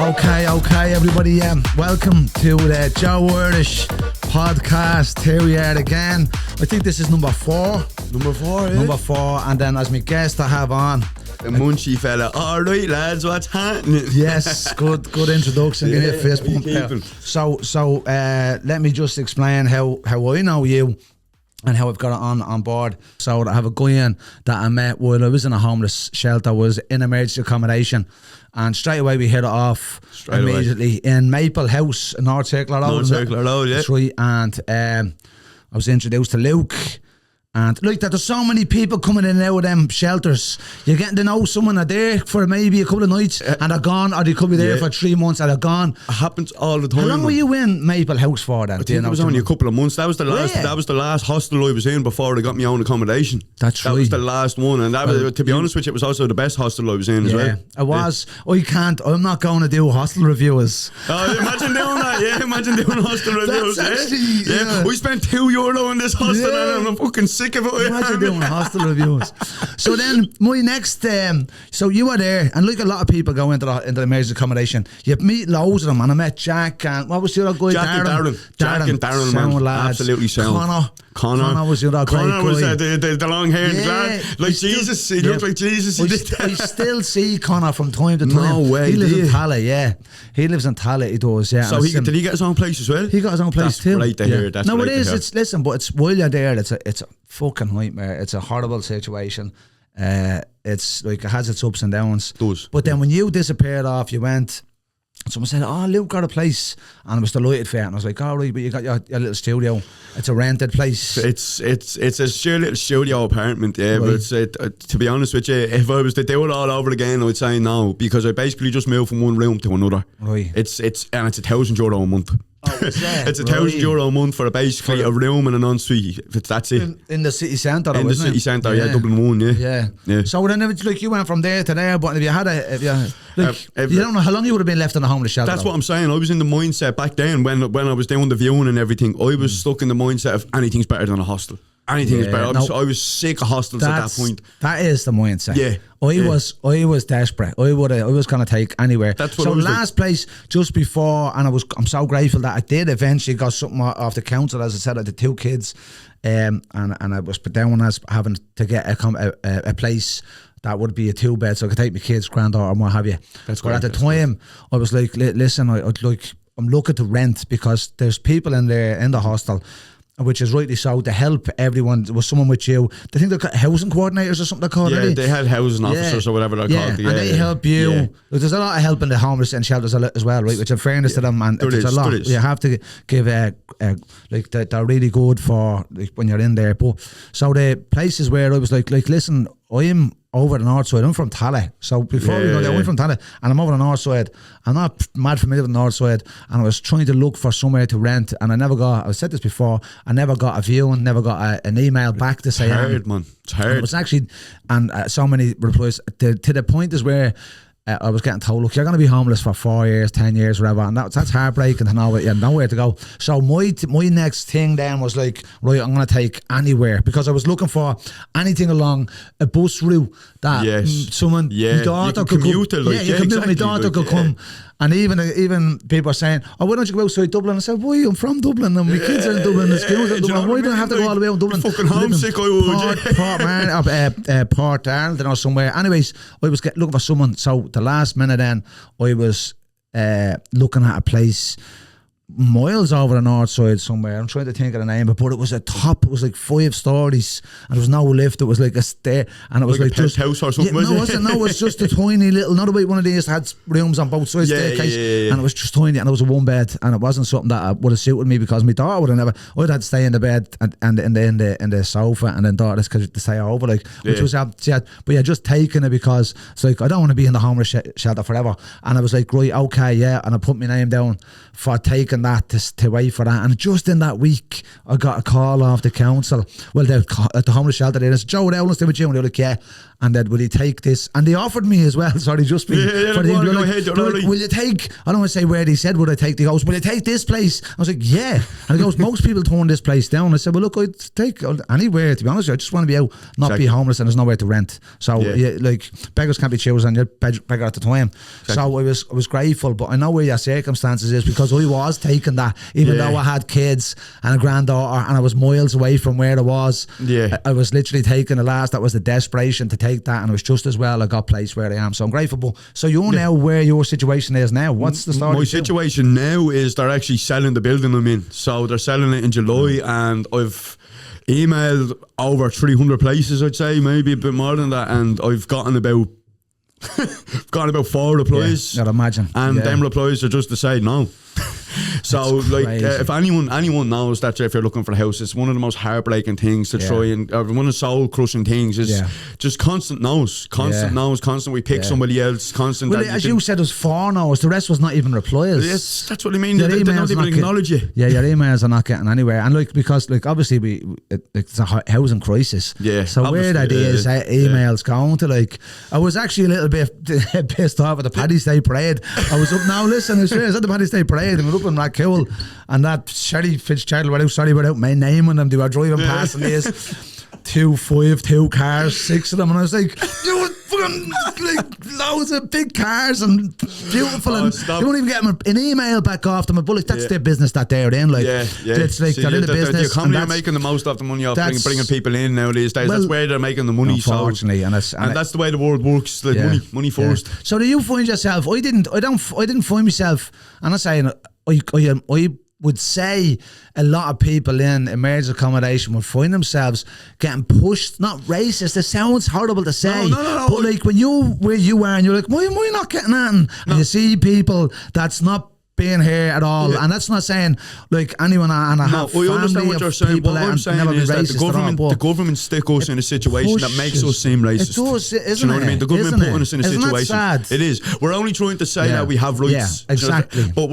Okay, everybody. Welcome to the Joe Wordish podcast. Here we are again. I think this is number 4. Number 4, yeah. Number 4, and then as my guest I have on the Munchie Fella. All right, lads, what's happening? Yes, good introduction. Give me a fist bump there. So let me just explain how I know you and how I've got it on board. So I have a guy in that I met while I was in a homeless shelter, was in emergency accommodation, and straight away we hit it off immediately in Maple House in North Circular Road. North Circular Road, yeah. That's right. And I was introduced to Luke. And like that, there's so many people coming in and out of them shelters. You're getting to know someone are there for maybe a couple of nights and they're gone, or they could be there for 3 months and they're gone. It happens all the time. How long were you in Maple House for then? I think it was only a couple of months. That was the last. That was the last hostel I was in before I got my own accommodation. That was the last one, and that was, to be honest with you, it was also the best hostel I was in as well. It was. I'm not going to do hostel reviews. Oh, imagine doing that. Yeah, imagine doing hostel reviews. Actually, we spent €2 on this hostel, and I'm fucking sick of it. Imagine doing hostel reviews. So then my next so you were there, and like a lot of people go into the emergency accommodation, you meet loads of them, and I met Jack and what was the other guy? Jack and Darren, man. Absolutely sound. Connor was the other great guy. Connor was the long haired lad, like Jesus. He looked like Jesus. I still see Connor from time to time. No way. He lives in Tala, yeah. He lives in Tala, he does, yeah. So did he get his own place as well? He got his own place too. That's great to hear. That's no, it is. It's listen, but it's while you're there, it's a fucking nightmare. It's a horrible situation. It's like it has its ups and downs. It does. But then when you disappeared off, you went. Someone said, "Oh, Luke got a place," and I was delighted for it. And I was like, "All right, but you got your little studio. It's a rented place." It's a sheer little studio apartment, yeah. Right. But to be honest with you, if I was to do it all over again, I'd say no, because I basically just moved from one room to another. Right. It's €1,000 a month. Oh, it's €1,000 a month for basically a room and an ensuite. That's it. In the city centre, in the city centre, yeah, Dublin 1, yeah. So then, like, you went from there to there, but if you had you don't know how long you would have been left in a homeless shelter. That's what I'm saying. I was in the mindset back then when I was doing the viewing and everything. I was stuck in the mindset of anything's better than a hostel. Anything is better. I was sick of hostels at that point. That is the mindset. Yeah. I was desperate. I was gonna take anywhere. That's what so I was last place just before, and I'm so grateful that I did eventually got something off the council. As I said, I had the 2 kids, and I was put down as having to get a place that would be a 2-bed, so I could take my kids, granddaughter, and what have you. But at the time, I was like, listen, I'm looking to rent because there's people in there in the hostel, which is rightly so, to help everyone. There was someone with you. They think they're housing coordinators or something they're called. Yeah, they had housing officers or whatever they're called. Yeah, and they help you. Yeah. There's a lot of help in the homeless and shelters as well, right? Which in fairness to them, and there's a lot. You have to give like they're really good for like, when you're in there. But so the places where I was like listen, I'm over the north side. I'm from Tala. So before we go there, I'm from Tala and I'm over the north side. I'm not mad familiar with the north side, and I was trying to look for somewhere to rent, and I've said this before, I never got a viewing, never got an email back to say it's hard, man. It's hard. It was actually, and so many replies to the point is where I was getting told, look, you're going to be homeless for 4 years, 10 years, whatever, and that's heartbreaking to know you have nowhere to go. So my next thing then was like, right, I'm going to take anywhere, because I was looking for anything along a bus route that someone, my daughter could come. My daughter could come. And even people are saying, oh, why don't you go outside Dublin? I said, why? I'm from Dublin, and my kids are in Dublin, the schools are in Dublin. Why do I have to go all the way out Dublin? Fucking homesick, I would. Port Arlington or somewhere. Anyways, I was looking for someone. So the last minute then, I was looking at a place miles over the north side somewhere. I'm trying to think of the name, but it was it was like 5 stories, and there was no lift. It was like a stair, and it was like just house or something. No, it was just a tiny little, not about one of these that had rooms on both sides, staircase, and it was just tiny, and it was a 1-bed, and it wasn't something that would have suited me, because my daughter would have never. I'd had to stay in the bed and in the sofa, and then daughter's to stay over, like, which was but you're just taking it because it's like, I don't want to be in the homeless shelter forever. And I was like, right, okay, and I put my name down for taking that to wait for that. And just in that week, I got a call off the council. Well, at the homeless shelter there, and I said, Joe, how long stay with you? And they were like, yeah. and that, will you take this? And they offered me as well, sorry, just me. Will you take, I don't want to say where they said, would I take, he goes, will you take this place? I was like, yeah. And he goes, most people turn this place down. I said, well, look, I'd take anywhere, to be honest with you. I just want to be out, not be homeless, and there's nowhere to rent. So, like, beggars can't be choosers, and you're beggar at the time. Exactly. So I was grateful, but I know where your circumstances is, because I was taking that, even though I had kids and a granddaughter, and I was miles away from where I was. Yeah. I was literally taking the last, that was the desperation to take that, and it was just as well I got placed where I am. So I'm grateful. But so you know where your situation is now. What's the story? My situation now is they're actually selling the building I'm in. So they're selling it in July, and I've emailed over 300 places, I'd say, maybe a bit more than that, and I've gotten about 4 replies. I'd imagine. And them replies are just to say no. So like if anyone knows that if you're looking for a house, it's one of the most heartbreaking things to try, and one of the soul crushing things is just constant no's, constant we pick somebody else, constant. Well, as you said, there's 4 no's, the rest was not even replies. Yes, that's what I mean. They don't even acknowledge you. Yeah, your emails are not getting anywhere, and like, because like obviously it's a housing crisis. Yeah. So weird ideas, emails going to, like, I was actually a little bit pissed off at the Paddy's Day parade. I was up now. Listen, I was at the Paddy's Day parade, and we're up in that cool, and that Sherry Fitzgerald without my name on them, they were driving past, and there's 2 cars, 6 of them, and I was like, dude, fucking like loads of big cars and beautiful, and you don't even get an email back off them. But like, that's their business that they're in. Like, it's like they're in the business. The economy are making the most of the money off bringing people in nowadays. That's where they're making the money. Unfortunately, and that's the way the world works. Like money first. So do you find yourself? I didn't find myself. I'm not saying I would say a lot of people in emergency accommodation would find themselves getting pushed, not racist, it sounds horrible to say, no. But like when where you are and you're like, why am I not getting that? And you see people that's not being here at all, and that's not saying like anyone, and I have family understand what you're saying. What I'm saying is that the government stick us in a situation that makes us seem racist. It does, isn't it? Do you know what I mean? The government putting us in a situation. It is. We're only trying to say that we have rights. Yeah, exactly. But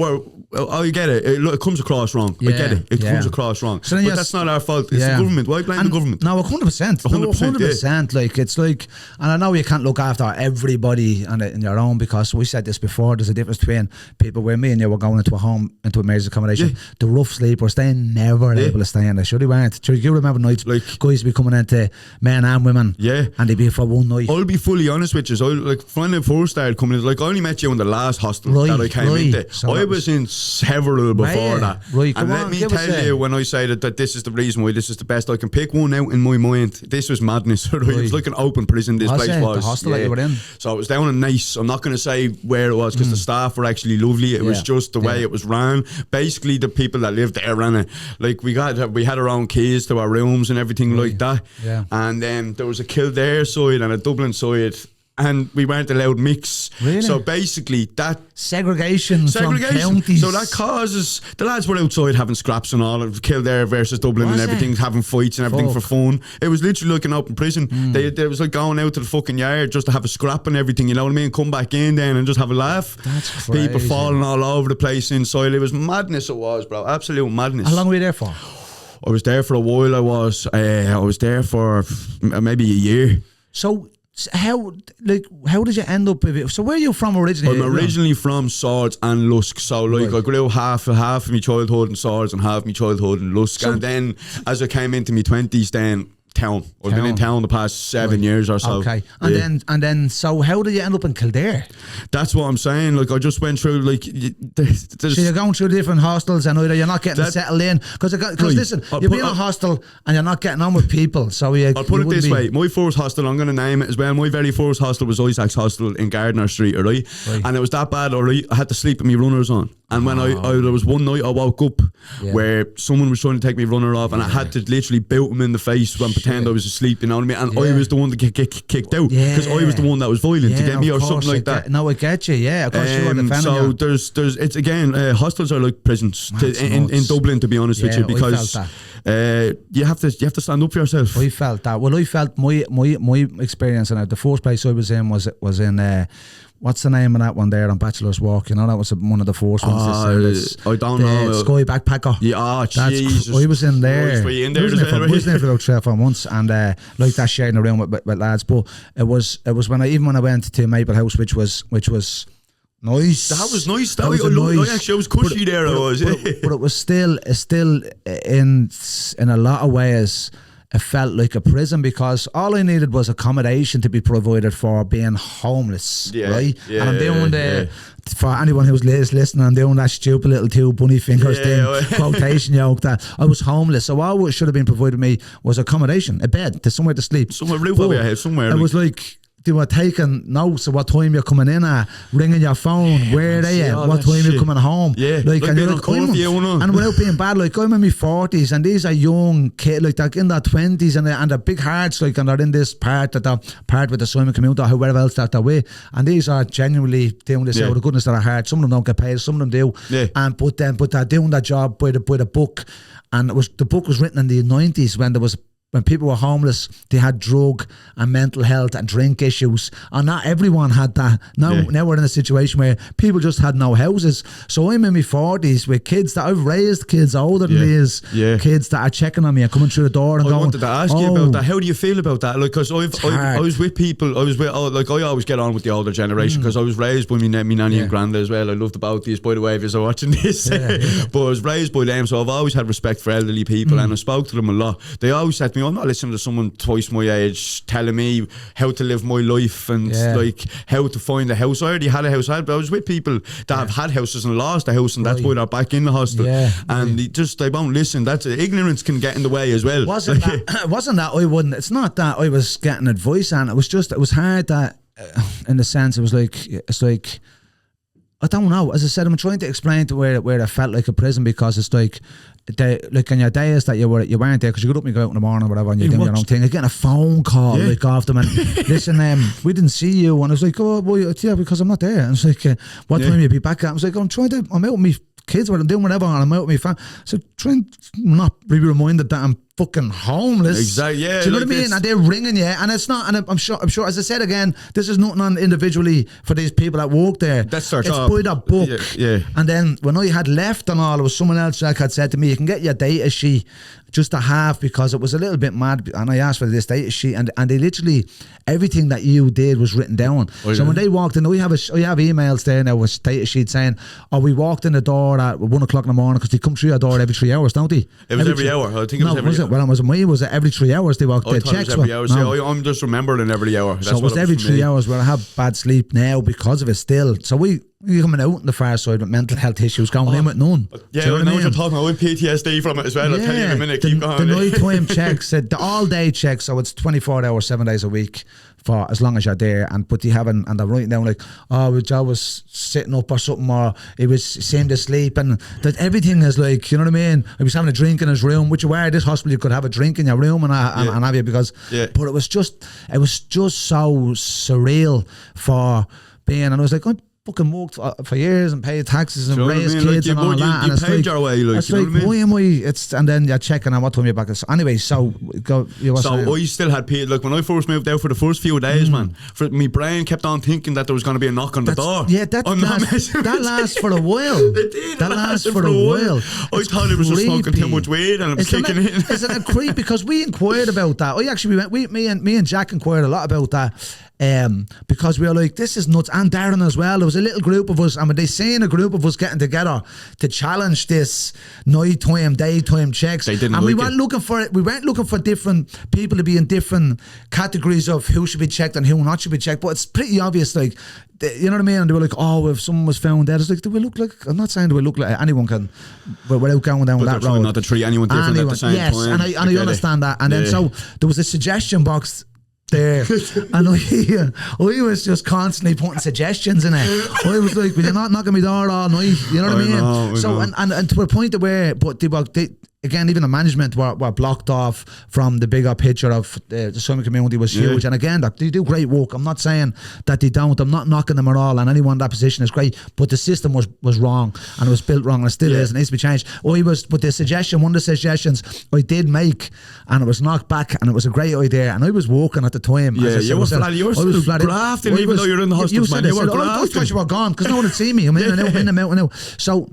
I get it. It comes across wrong. I get it. It comes across wrong. So but that's not our fault. It's the government. Why blame the government? No, 100%. 100%. Like, it's like, and I know you can't look after everybody in your own, because we said this before, there's a difference between people where me and you were going into a home, into emergency accommodation. The rough sleepers, they never able to stay in there. Sure they weren't. Sure, you remember nights, like, guys be coming into men and women, and they'd be for one night. I'll be fully honest with you. So, like, when I first started coming in, like, I only met you in the last hostel that I came into. So I was in several before that. And let me tell you, when I say that this is the reason why this is the best, I can pick one out in my mind. This was madness. It was like an open prison, this place was. The hostel that you were in. So it was down in Nice. I'm not going to say where it was, because the staff were actually lovely. It was just the way it was ran. Basically, the people that lived there ran it. Like, we had our own keys to our rooms and everything like that. And there was a Kildare side and a Dublin side, and we weren't allowed mix. Really? So basically that segregation from counties. So that causes, the lads were outside having scraps and all, Kildare versus Dublin and everything, having fights and everything for fun. It was literally like an open prison. They was like going out to the fucking yard just to have a scrap and everything, you know what I mean? Come back in then and just have a laugh. That's crazy. People falling all over the place inside. It was madness, it was, bro. Absolute madness. How long were you there for? I was there for a while. I was there for maybe a year. So how did you end up with it? So where are you from originally? I'm originally from Swords and Lusk. So like I grew half of my childhood in Swords and half my childhood in Lusk. So, and then as I came into my 20s, then town. I've been in town the past 7 years or so. Okay. And then so how did you end up in Kildare? That's what I'm saying. Like, I just went through, like, so you're going through different hostels and either you're not getting settled in, because listen, you'll be in a hostel and you're not getting on with people. So I'll put it this way. My first hostel, I'm going to name it as well, my very first hostel was Isaac's Hostel in Gardner Street, right? And it was that bad, alright, I had to sleep with my runners on. And when there was one night I woke up where someone was trying to take my runner off, and I had to literally belt him in the face and pretend I was asleep, you know what I mean? And I was the one that get kicked out, because I was the one that was violent to get me or something like that. No, I get you, of course you were defending. So there's it's again, hostels are like prisons in Dublin, to be honest with you, because you have to stand up for yourself. I felt that. Well, I felt my experience, and the first place I was in was in what's the name of that one there on Bachelor's Walk? You know, that was one of the first ones. I don't know. Sky Backpacker. Yeah, Jesus. I was in there. Were you in there? I was in there for about 3 or 4 months, and like that, sharing a room with lads. But it was when I went to Maple House, which was nice. That was nice. That was nice. Actually, I was cushy there. But it was still in a lot of ways. It felt like a prison because all I needed was accommodation to be provided for being homeless, right? Yeah, and I'm doing for anyone who's listening, I'm doing that stupid little 2 bunny fingers thing, quotation yoke, that I was homeless. So all what should have been provided me was accommodation, a bed, somewhere to sleep. Somewhere roof over your head, somewhere. It was like, they were taking notes of what time you're coming in at, ringing your phone, where are you, what time you're coming home. Yeah, like and you're like, and without being bad, like I'm in my 40s and these are young kids, like they're in their 20s and they're big hearts, like, and they're in this part with the swimming community or whoever else that they're with, and these are genuinely doing this out of the goodness of their heart. Some of them don't get paid, some of them do, but they're doing their job by the book. And the book was written in the 90s when people were homeless, they had drug and mental health and drink issues, and not everyone had that. Now we're in a situation where people just had no houses. So I'm in my 40s with kids that I've raised, kids older than these, kids that are checking on me and coming through the door and going. I wanted to ask you about that. How do you feel about that? Like, because I was with people. I always get on with the older generation because I was raised by me nanny and granda as well. I loved about these, by the way, if you're watching this. But I was raised by them, so I've always had respect for elderly people, and I spoke to them a lot. They always said to me, I'm not listening to someone twice my age telling me how to live my life and like how to find a house. I already had a house, but I was with people that have had houses and lost a house, and that's why they're back in the hostel. And they won't listen. That's ignorance can get in the way as well. Wasn't that I wouldn't. It's not that I was getting advice on it. It was hard that in the sense it's like I don't know. As I said, I'm trying to explain to where it felt like a prison, because it's like in your days that you weren't there because you got up and you go out in the morning or whatever and you're doing your own thing. You're getting a phone call like off them and listen, we didn't see you, and I was like, oh well, yeah, because I'm not there. And it's like, what time you be back at? I was like, I'm out with me kids, I'm doing whatever, and I'm out with my family. So try and not be reminded that I'm fucking homeless. Exactly. Yeah. Do you know what I mean? And they're ringing you, and it's not. And I'm sure. As I said again, this is nothing on individually for these people that work there. That's their job. It's by the book. Yeah. And then when I had left and all, there was someone else that had said to me, "You can get your data sheet just a half," because it was a little bit mad. And I asked for this data sheet, and they literally everything that you did was written down. So when they walked in, we have emails there now with data sheet saying, "Oh, we walked in the door at 1 o'clock in the morning," because they come through your door every 3 hours, don't they? It was every hour. I think it was every hour. Well, it was every 3 hours they walked. I thought it was every hour. So I'm just remembering every hour. That's so it was every 3 hours where I have bad sleep now because of it still. So we're coming out on the far side with mental health issues, going in with none. Yeah, I know what you're talking about. With PTSD from it as well. I'll tell you in a minute. Keep going. The night-time checks, the all-day checks, so it's 24 hours, 7 days a week for as long as you're there. But they haven't, and they're writing down like, oh, Joe was sitting up or something, or he was seemed asleep, and that everything is like, you know what I mean? He was having a drink in his room, which you were at this hospital, you could have a drink in your room and have you because, but it was just so surreal for being, and I was like, I fucking worked for years and paid taxes and raised kids and all that, and it's like, why am I? And then you're checking on what time you're back. So anyway, so go. I still had people, like when I first moved out for the first few days, man. My brain kept on thinking that there was going to be a knock on the door. Yeah, that lasts for a while. It did. That lasts for a while. I thought it was just smoking too much weed and it was kicking in. Isn't it creepy? Because we inquired about that. Me and Jack inquired a lot about that. Because we were like, this is nuts, and Darren as well. There was a little group of us, and when they seen a group of us getting together to challenge this nighttime, daytime checks, they didn't, and we weren't looking for it. We weren't looking for different people to be in different categories of who should be checked and who not should be checked. But it's pretty obvious, like, you know what I mean? And they were like, oh, if someone was found dead, it's like, do we look like? I'm not saying do we look like anyone can, but without going down that road. Not to treat anyone different at the same time. Yes, and I understand that. And then so there was a suggestion box there, and I was just constantly putting suggestions in it. I was like, will you not knock on my door all night? You know what I mean? So and to a point where, but again, even the management were blocked off from the bigger picture of the swimming community was huge. And again, they do great work. I'm not saying that they don't. I'm not knocking them at all. And anyone in that position is great. But the system was wrong, and it was built wrong, and it still is, and it needs to be changed. But one of the suggestions I did make, and it was knocked back, and it was a great idea. And I was working at the time. Yeah, you were grafting, even though you're in the hostels, man. You were grafting. I thought you were gone because no one would see me. I'm in the mountain now. So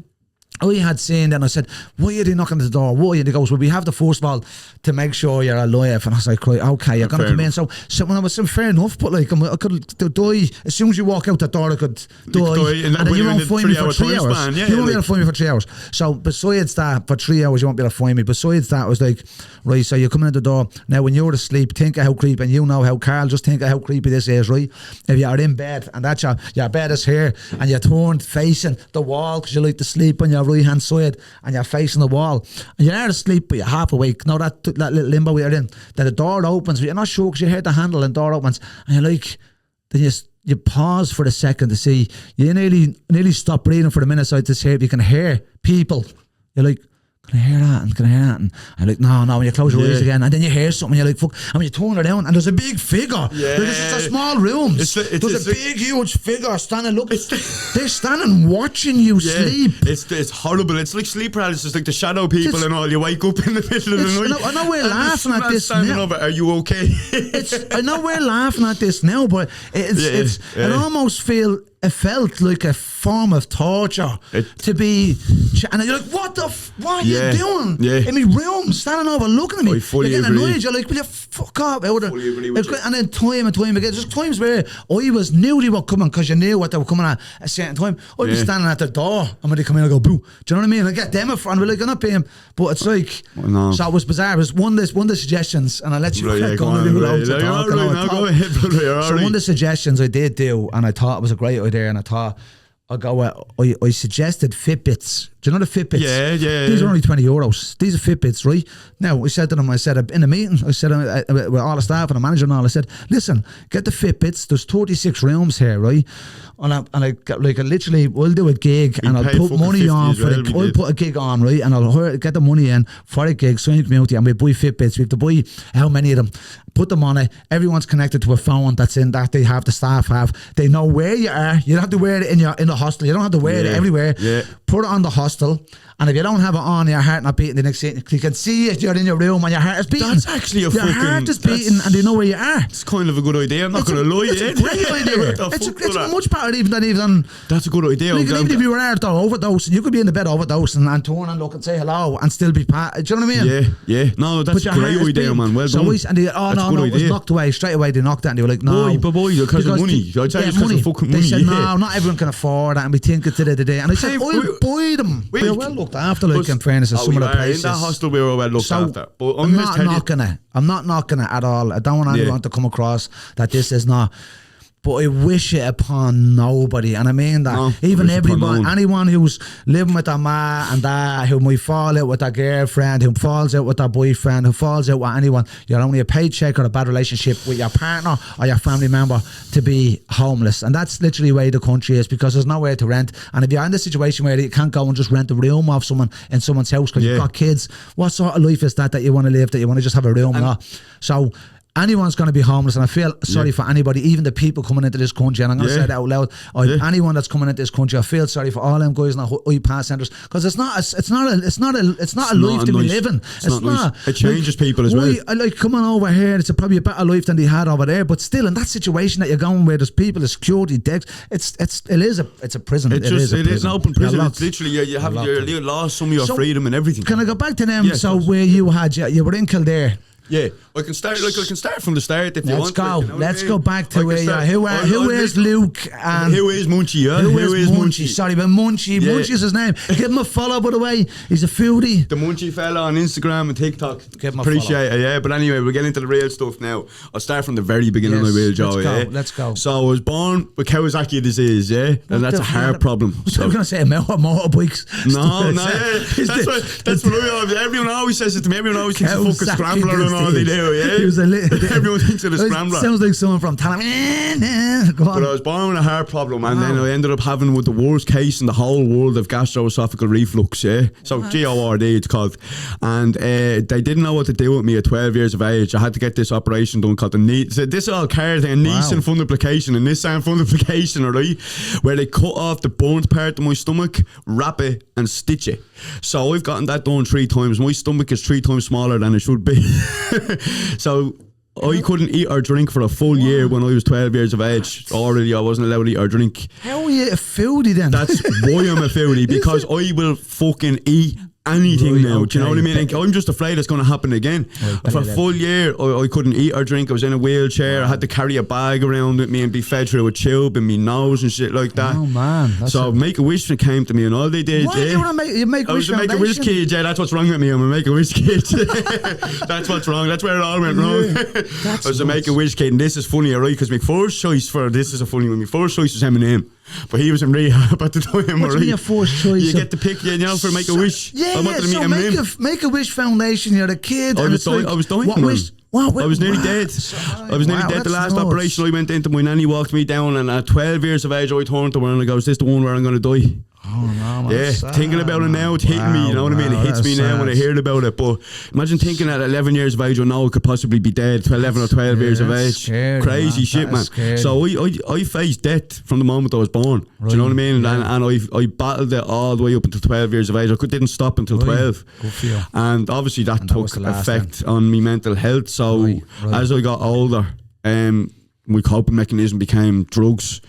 I had seen that, and I said, why are they knocking at the door? Why? And he goes, well, we have to, first of all, to make sure you're alive. And I was like, right, okay, you're going to come in. So when I was saying, fair enough, but like, I could die. As soon as you walk out the door, I could die. And then you won't find me for 3 hours. You won't be able to find me for 3 hours. So besides that, for 3 hours, you won't be able to find me. Besides that, I was like, right, so you're coming in the door. Now, when you're asleep, think of how creepy, and you know how, Carl, just think of how creepy this is, right? If you are in bed, and that's your bed is here, and you're turned facing the wall because you like to sleep on your right-hand side, and you're facing the wall, and you're there asleep, but you're half awake. Now that little limbo you're in, then the door opens, but you're not sure because you hear the handle, and the door opens, and you're like, then you pause for a second to see, you nearly stop breathing for a minute so to see if you can hear people. You're like, can I hear that? And can I hear that? And I'm like, no, and you close your eyes again, and then you hear something, and you're like, fuck, and when you turn around, and there's a big figure. Yeah. There's just a small room. There's a big, huge figure standing, look, they're standing watching you sleep. It's horrible. It's like sleep paralysis, like the shadow people and all. You wake up in the middle of the night. I know we're laughing at this now. Over, are you okay? I know we're laughing at this now, but it almost felt like a form of torture to be, and you're like, what are you doing in my room, standing over looking at me? You're getting annoyed. You're like, will you fuck up? And then time and time again, there's times where I knew they were coming because you knew what they were coming at a certain time. I'd be standing at the door, and when they come in, I go, boo. Do you know what I mean? I get them in front, and we're like, I'm not paying, but it's like, so it was bizarre. It was one of the suggestions, and I'll let you go ahead, brother. So one of the suggestions I did do, and I thought it was a great idea, and I thought, I suggested Fitbits. Do you know the Fitbits? Yeah. These are only €20. These are Fitbits, right? Now, I said to them, in a meeting, I said with all the staff and the manager and all, I said, listen, get the Fitbits. There's 36 rooms here, right? And I got, like, literally, we'll do a gig, and I'll put money on for I'll put a gig on, right? And I'll get the money in for a gig, so in the community, and we buy Fitbits. We have to buy how many of them, put them on it. Everyone's connected to a phone that's in that the staff have. They know where you are. You don't have to wear it in the hostel. You don't have to wear it everywhere. Yeah. Put it on the hostel. And if you don't have it on, your heart not beating the next second, you can see it, you're in your room and your heart is beating. That's actually your heart is beating and they know where you are. It's kind of a good idea, I'm not going to lie. It's a great idea. It's much better even. That's a good idea. Like, even if you were out overdosing, you could be in the bed overdosing and turn and look and say hello and still be part. Do you know what I mean? Yeah. No, that's a great idea, man. Well done. It was knocked away. Straight away they knocked it and they were like, no. Boy, because of money. I'd say it's because of fucking money. They said, no, not everyone can afford that, and we think it's today. And I said, I'll buy them. We're well looked after, like, in fairness of some of the places. In that hostel we were well looked after. But I'm not knocking it at all. I don't want anyone to come across that this is not. But I wish it upon nobody, and I mean that. No, even everybody, anyone who's living with their ma and dad, who might fall out with their girlfriend, who falls out with their boyfriend, who falls out with anyone, you're only a paycheck or a bad relationship with your partner or your family member to be homeless. And that's literally where the country is, because there's nowhere to rent. And if you're in the situation where you can't go and just rent a room off someone in someone's house because you've got kids, what sort of life is that you want to live, that you want to just have a room? So anyone's going to be homeless, and I feel sorry for anybody, even the people coming into this country, and I'm going to say that out loud. Anyone that's coming into this country, I feel sorry for all them guys in the pass centres, because it's not a life to be living. It's not. It changes people as well. I like coming over here. It's probably a better life than they had over there, but still in that situation that you're going where there's people, the security decks, it's a prison. It is an open prison. It's literally you lost some of your freedom and everything. Can I go back to them? So where you were in Kildare. Yeah, I can start from the start if you want. Let's go back to where who is Luke and who is Munchie? Who is Munchie? Sorry, but Munchie. Yeah. Munchie is his name. Give him a follow, by the way. He's a foodie. The Munchie Fella on Instagram and TikTok. Give him a Appreciate it. Yeah, but anyway, we're getting into the real stuff now. I'll start from the very beginning of my real job. Let's go. So I was born with Kawasaki disease. And that's a hard problem. So I'm gonna say motorbikes. No. That's what everyone always says it to me. Everyone always thinks a fucking scrambler and all they do, yeah. He was Everyone thinks of the scrambler. Sounds like someone from Tallam. Go on. But I was born with a heart problem, and then I ended up having with the worst case in the whole world of gastroesophageal reflux, yeah. So GORD it's called. And they didn't know what to do with me at 12 years of age. I had to get this operation done called the knee. So this is all card thing, Nissan fundoplication and Nissan fundoplication, alright? Where they cut off the burnt part of my stomach, wrap it and stitch it. So I've gotten that done 3 times. My stomach is 3 times smaller than it should be. So I couldn't eat or drink for a full year when I was 12 years of age. Already I wasn't allowed to eat or drink. How are you a foodie then? That's why I'm a foodie, because I will fucking eat anything now. Do you know what I mean? Like, I'm just afraid it's going to happen again. For a full year, I couldn't eat or drink. I was in a wheelchair. I had to carry a bag around with me and be fed through a tube in my nose and shit like that. Oh man! So Make-A-Wish came to me and all they did. What? You want to make I was a Make-A-Wish kid. Yeah, that's what's wrong with me. I'm a Make-A-Wish kid. That's what's wrong. That's where it all went wrong. I was a Make-A-Wish kid, and this is funny, alright? Because my first choice for this is a funny one. My first choice was Eminem. But he was in rehab at the time. What's your first choice? You get to pick, you know, for Make-A-Wish. Yeah, so Make-A-Wish Foundation, you're a kid. I was dying. I was nearly dead. I was nearly dead. The last operation I went into, my nanny walked me down, and at 12 years of age, I turned to her and I go, is this the one where I'm going to die? Oh no, yeah, thinking about it now, it's hitting me, you know what I mean? It hits me now when I hear about it. But imagine thinking at 11 years of age, I know I could possibly be dead, 11 or 12 years of age. Scary, crazy shit, man. So I faced death from the moment I was born. Right. Do you know what I mean? Yeah. And I battled it all the way up until 12 years of age. I didn't stop until 12. Good for you. And obviously that took effect on my mental health. So as I got older, my coping mechanism became drugs.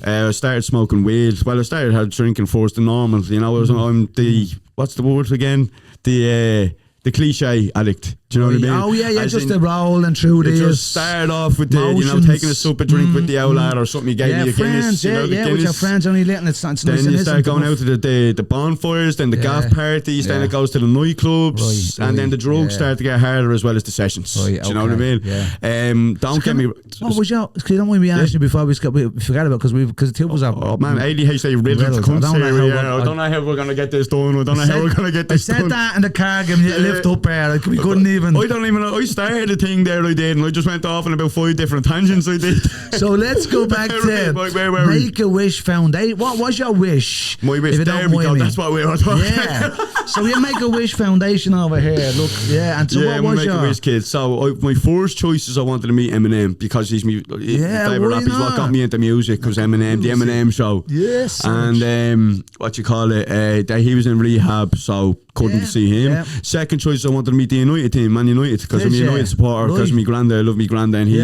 I started smoking weed. Well, I started drinking first, the normal. You know, I'm the, what's the word again? The cliche addict. Do you know what I mean? Oh yeah, just the rolling through this. Just started off with the, you know, taking a super drink with the old lad or something. You gave me a Guinness. With your friends only letting it stand. Then you start going out to the bonfires, then the gaff parties, then it goes to the nightclubs, and then the drugs start to get harder as well as the sessions. Do you know what I mean? Don't get me. What was your? Because don't mind me asking you before we forgot about because the tube was up. Oh man, ADHD riddled. I don't know how we're gonna get this done. I don't know how we're gonna get this done. I said that in the car, giving you a lift up there. We couldn't even. I don't even know. I started a thing there I did, and I just went off on about 5 different tangents I did. So let's go back to Make-A-Wish Foundation. What was your wish? My wish, there we go. That's what we were talking about. So you Make-A-Wish Foundation over here. Look, and so what was your Make-A-Wish kid? So my first choices, I wanted to meet Eminem because he's my favourite rapper. He's what got me into music, was Eminem, the Eminem show. Yes. And what you call it? He was in rehab, so couldn't see him. Yeah. Second choice, I wanted to meet the United team, Man United, because I'm a United supporter, because my granddad, I love my granddad, and he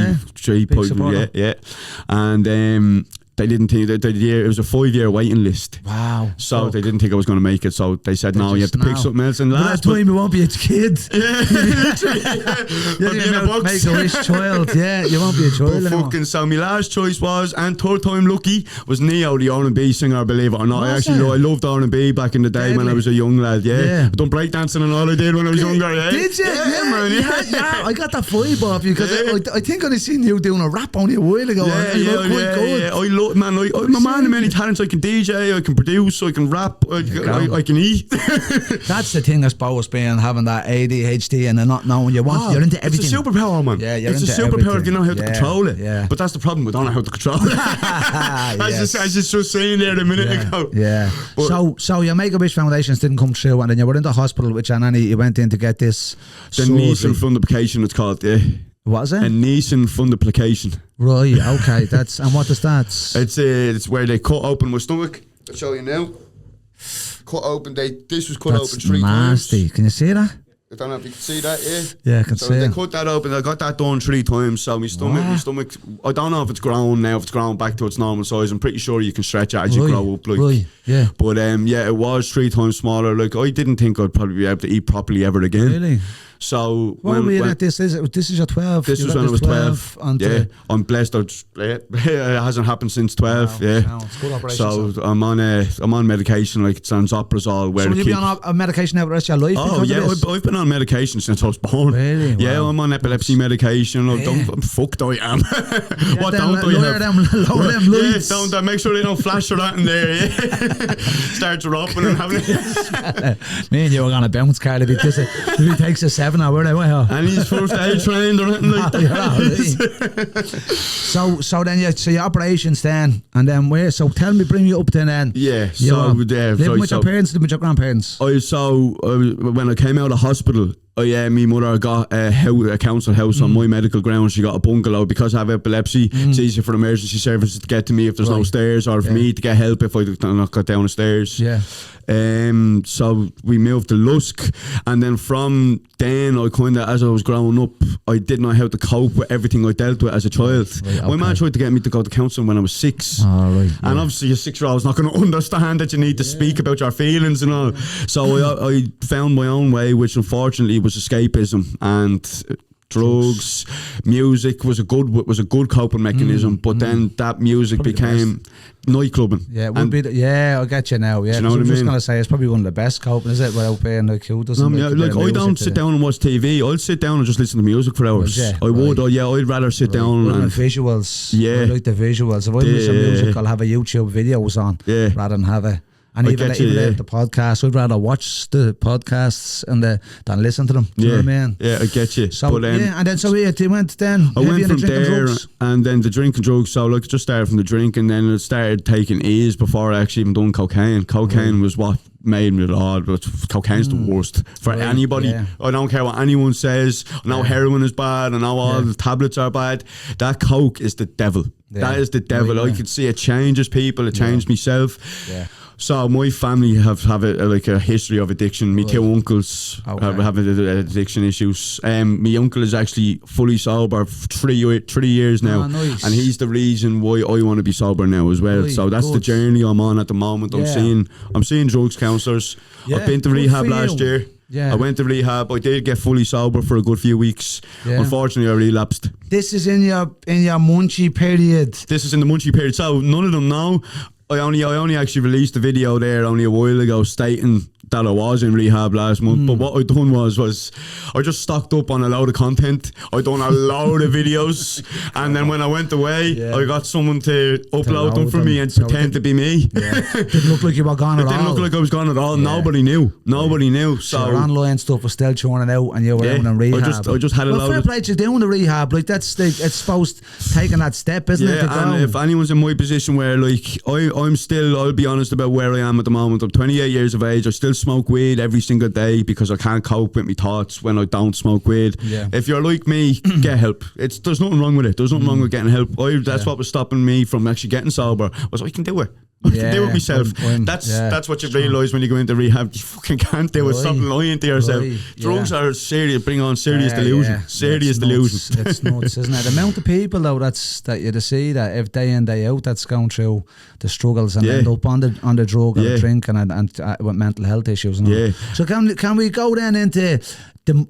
put and they didn't think that it was a 5-year waiting list. Wow. So they didn't think I was going to make it. So they said, no, you have to pick something else. And last time you won't be a kid. You'll be in a box. Make-A-Wish child. Yeah, you won't be a child anymore. So my last choice was, and third time lucky, was Neo, the R&B singer, believe it or not. I loved R&B back in the day when I was a young lad. Yeah. I done breakdancing and all I did when I was younger. Yeah. Did you? Yeah, man. Yeah. I got that vibe off you because I think I seen you doing a rap only a while ago. Yeah. I love, man, I'm a man of many talents. I can DJ, I can produce, I can rap, I can eat. That's the thing, I suppose, being having that ADHD and not knowing you're into everything. It's a superpower, man. Yeah, it's a superpower if you know how to control it. Yeah. But that's the problem, we don't know how to control it. I was just saying there a minute ago. Yeah. So your Make-A-Wish Foundations didn't come through, and then you were in the hospital with your nanny. You went in to get this. The Nissan fundoplication, it's called. Yeah. What is it? A Nissan fundoplication. Right, okay. And what is that? It's where they cut open my stomach. I'll show you now. Cut open. This was cut open 3 times. Nasty. Can you see that? I don't know if you can see that, Yeah, I can see it. So they cut that open. I got that done 3 times. So my stomach, I don't know if it's grown now, if it's grown back to its normal size. I'm pretty sure you can stretch it as you grow up. Yeah. But it was 3 times smaller. Like, I didn't think I'd probably be able to eat properly ever again. Really? So what were you at this? This is your 12. This was when I was 12. I'm blessed. It hasn't happened since 12. Wow. Yeah. It's good operation. So I'm on medication, like it's Ansoprazole. So you've been on a medication now the rest of your life? Oh yeah, I've been on medication since I was born. Really? Yeah, I'm on epilepsy medication. I'm fucked. I am. What don't I have? Lower them lights. Yeah, don't make sure they don't flash or that in there. Yeah. Start dropping and having. Me and you are gonna bounce, Carl. If he takes a 7 11 now, were they? And he's first aid trained or anything like that. So then your operations then, and then where? So tell me, bring me up then. Yeah, living with your parents, living with your grandparents. When I came out of hospital, my mother got a council house on my medical grounds. She got a bungalow because I have epilepsy. It's easier for emergency services to get to me if there's no stairs, or for me to get help if I not got down the stairs. Yeah. So we moved to Lusk, and then from then I kind of, as I was growing up, I didn't know how to cope with everything I dealt with as a child. My man tried to get me to go to counselling when I was 6. And obviously a 6-year-old's not going to understand that you need to speak about your feelings and all. So I found my own way, which unfortunately was escapism, and drugs, music was a good coping mechanism, but then that music probably became nightclubbing. Yeah, it would be. I get you now. Yeah, do you know what I mean? Just gonna say it's probably one of the best coping, is it? Without being like who doesn't. I don't sit down and watch TV. I'll sit down and just listen to music for hours. I would. I'd rather sit down and visuals. Yeah, I like the visuals. If I listen to music, I'll have a YouTube videos on rather than have a. And even the podcast, I'd rather watch the podcasts than listen to them. Do you know what I mean? Yeah, I get you. So, and then you went then. I went from there, and then the drink and drugs. So like, just started from the drink, and then it started taking ease before I actually even done cocaine. Cocaine was what made me odd, but cocaine's the worst for anybody. Yeah. I don't care what anyone says. I know heroin is bad. I know all the tablets are bad. That coke is the devil. That is the devil. I can see it changes people. It changed myself. Yeah. So my family have a history of addiction. My two uncles have addiction issues. My uncle is actually fully sober for 3 years now, and he's the reason why I want to be sober now as well. So that's the journey I'm on at the moment. I'm seeing drugs counsellors. I've been to rehab last year. Yeah. I went to rehab. I did get fully sober for a good few weeks. Yeah. Unfortunately, I relapsed. This is in your Munchie period. This is in the Munchie period. So none of them know. I only actually released a video there only a while ago stating that I was in rehab last month, but what I done was I just stocked up on a load of content. I done a load of videos, and then when I went away, I got someone to upload them for me and pretend to be me. Didn't look like you were gone at all. It didn't look like I was gone at all. Nobody knew. So your online stuff was still churning out, and you were out in rehab. I just had a load. Fair play to doing the rehab. Like it's supposed taking that step, isn't it? Yeah, and if anyone's in my position where like I'll be honest about where I am at the moment. I'm 28 years of age. I still smoke weed every single day because I can't cope with my thoughts when I don't smoke weed. Yeah. If you're like me, get help. There's nothing wrong with it. There's nothing wrong with getting help. That's what was stopping me from actually getting sober. Was I can do it. I can do it myself. That's what you realise when you go into rehab. You fucking can't do it. Stop lying to yourself. Drugs are serious. Bring on serious delusion. Serious delusion. It's nuts, isn't it? The amount of people though that you see that if day in day out that's going through the struggles and end up on the drug or the drink and with mental health issues. And all. So can we go then into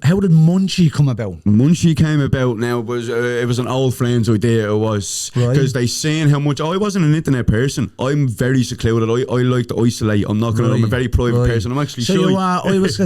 how did Munchie come about? Munchie came about now it was an old friend's idea. It was because they seen how much I wasn't an internet person. I'm very secluded. I like to isolate. I'm not gonna. I'm a very private person. I'm actually shy. I was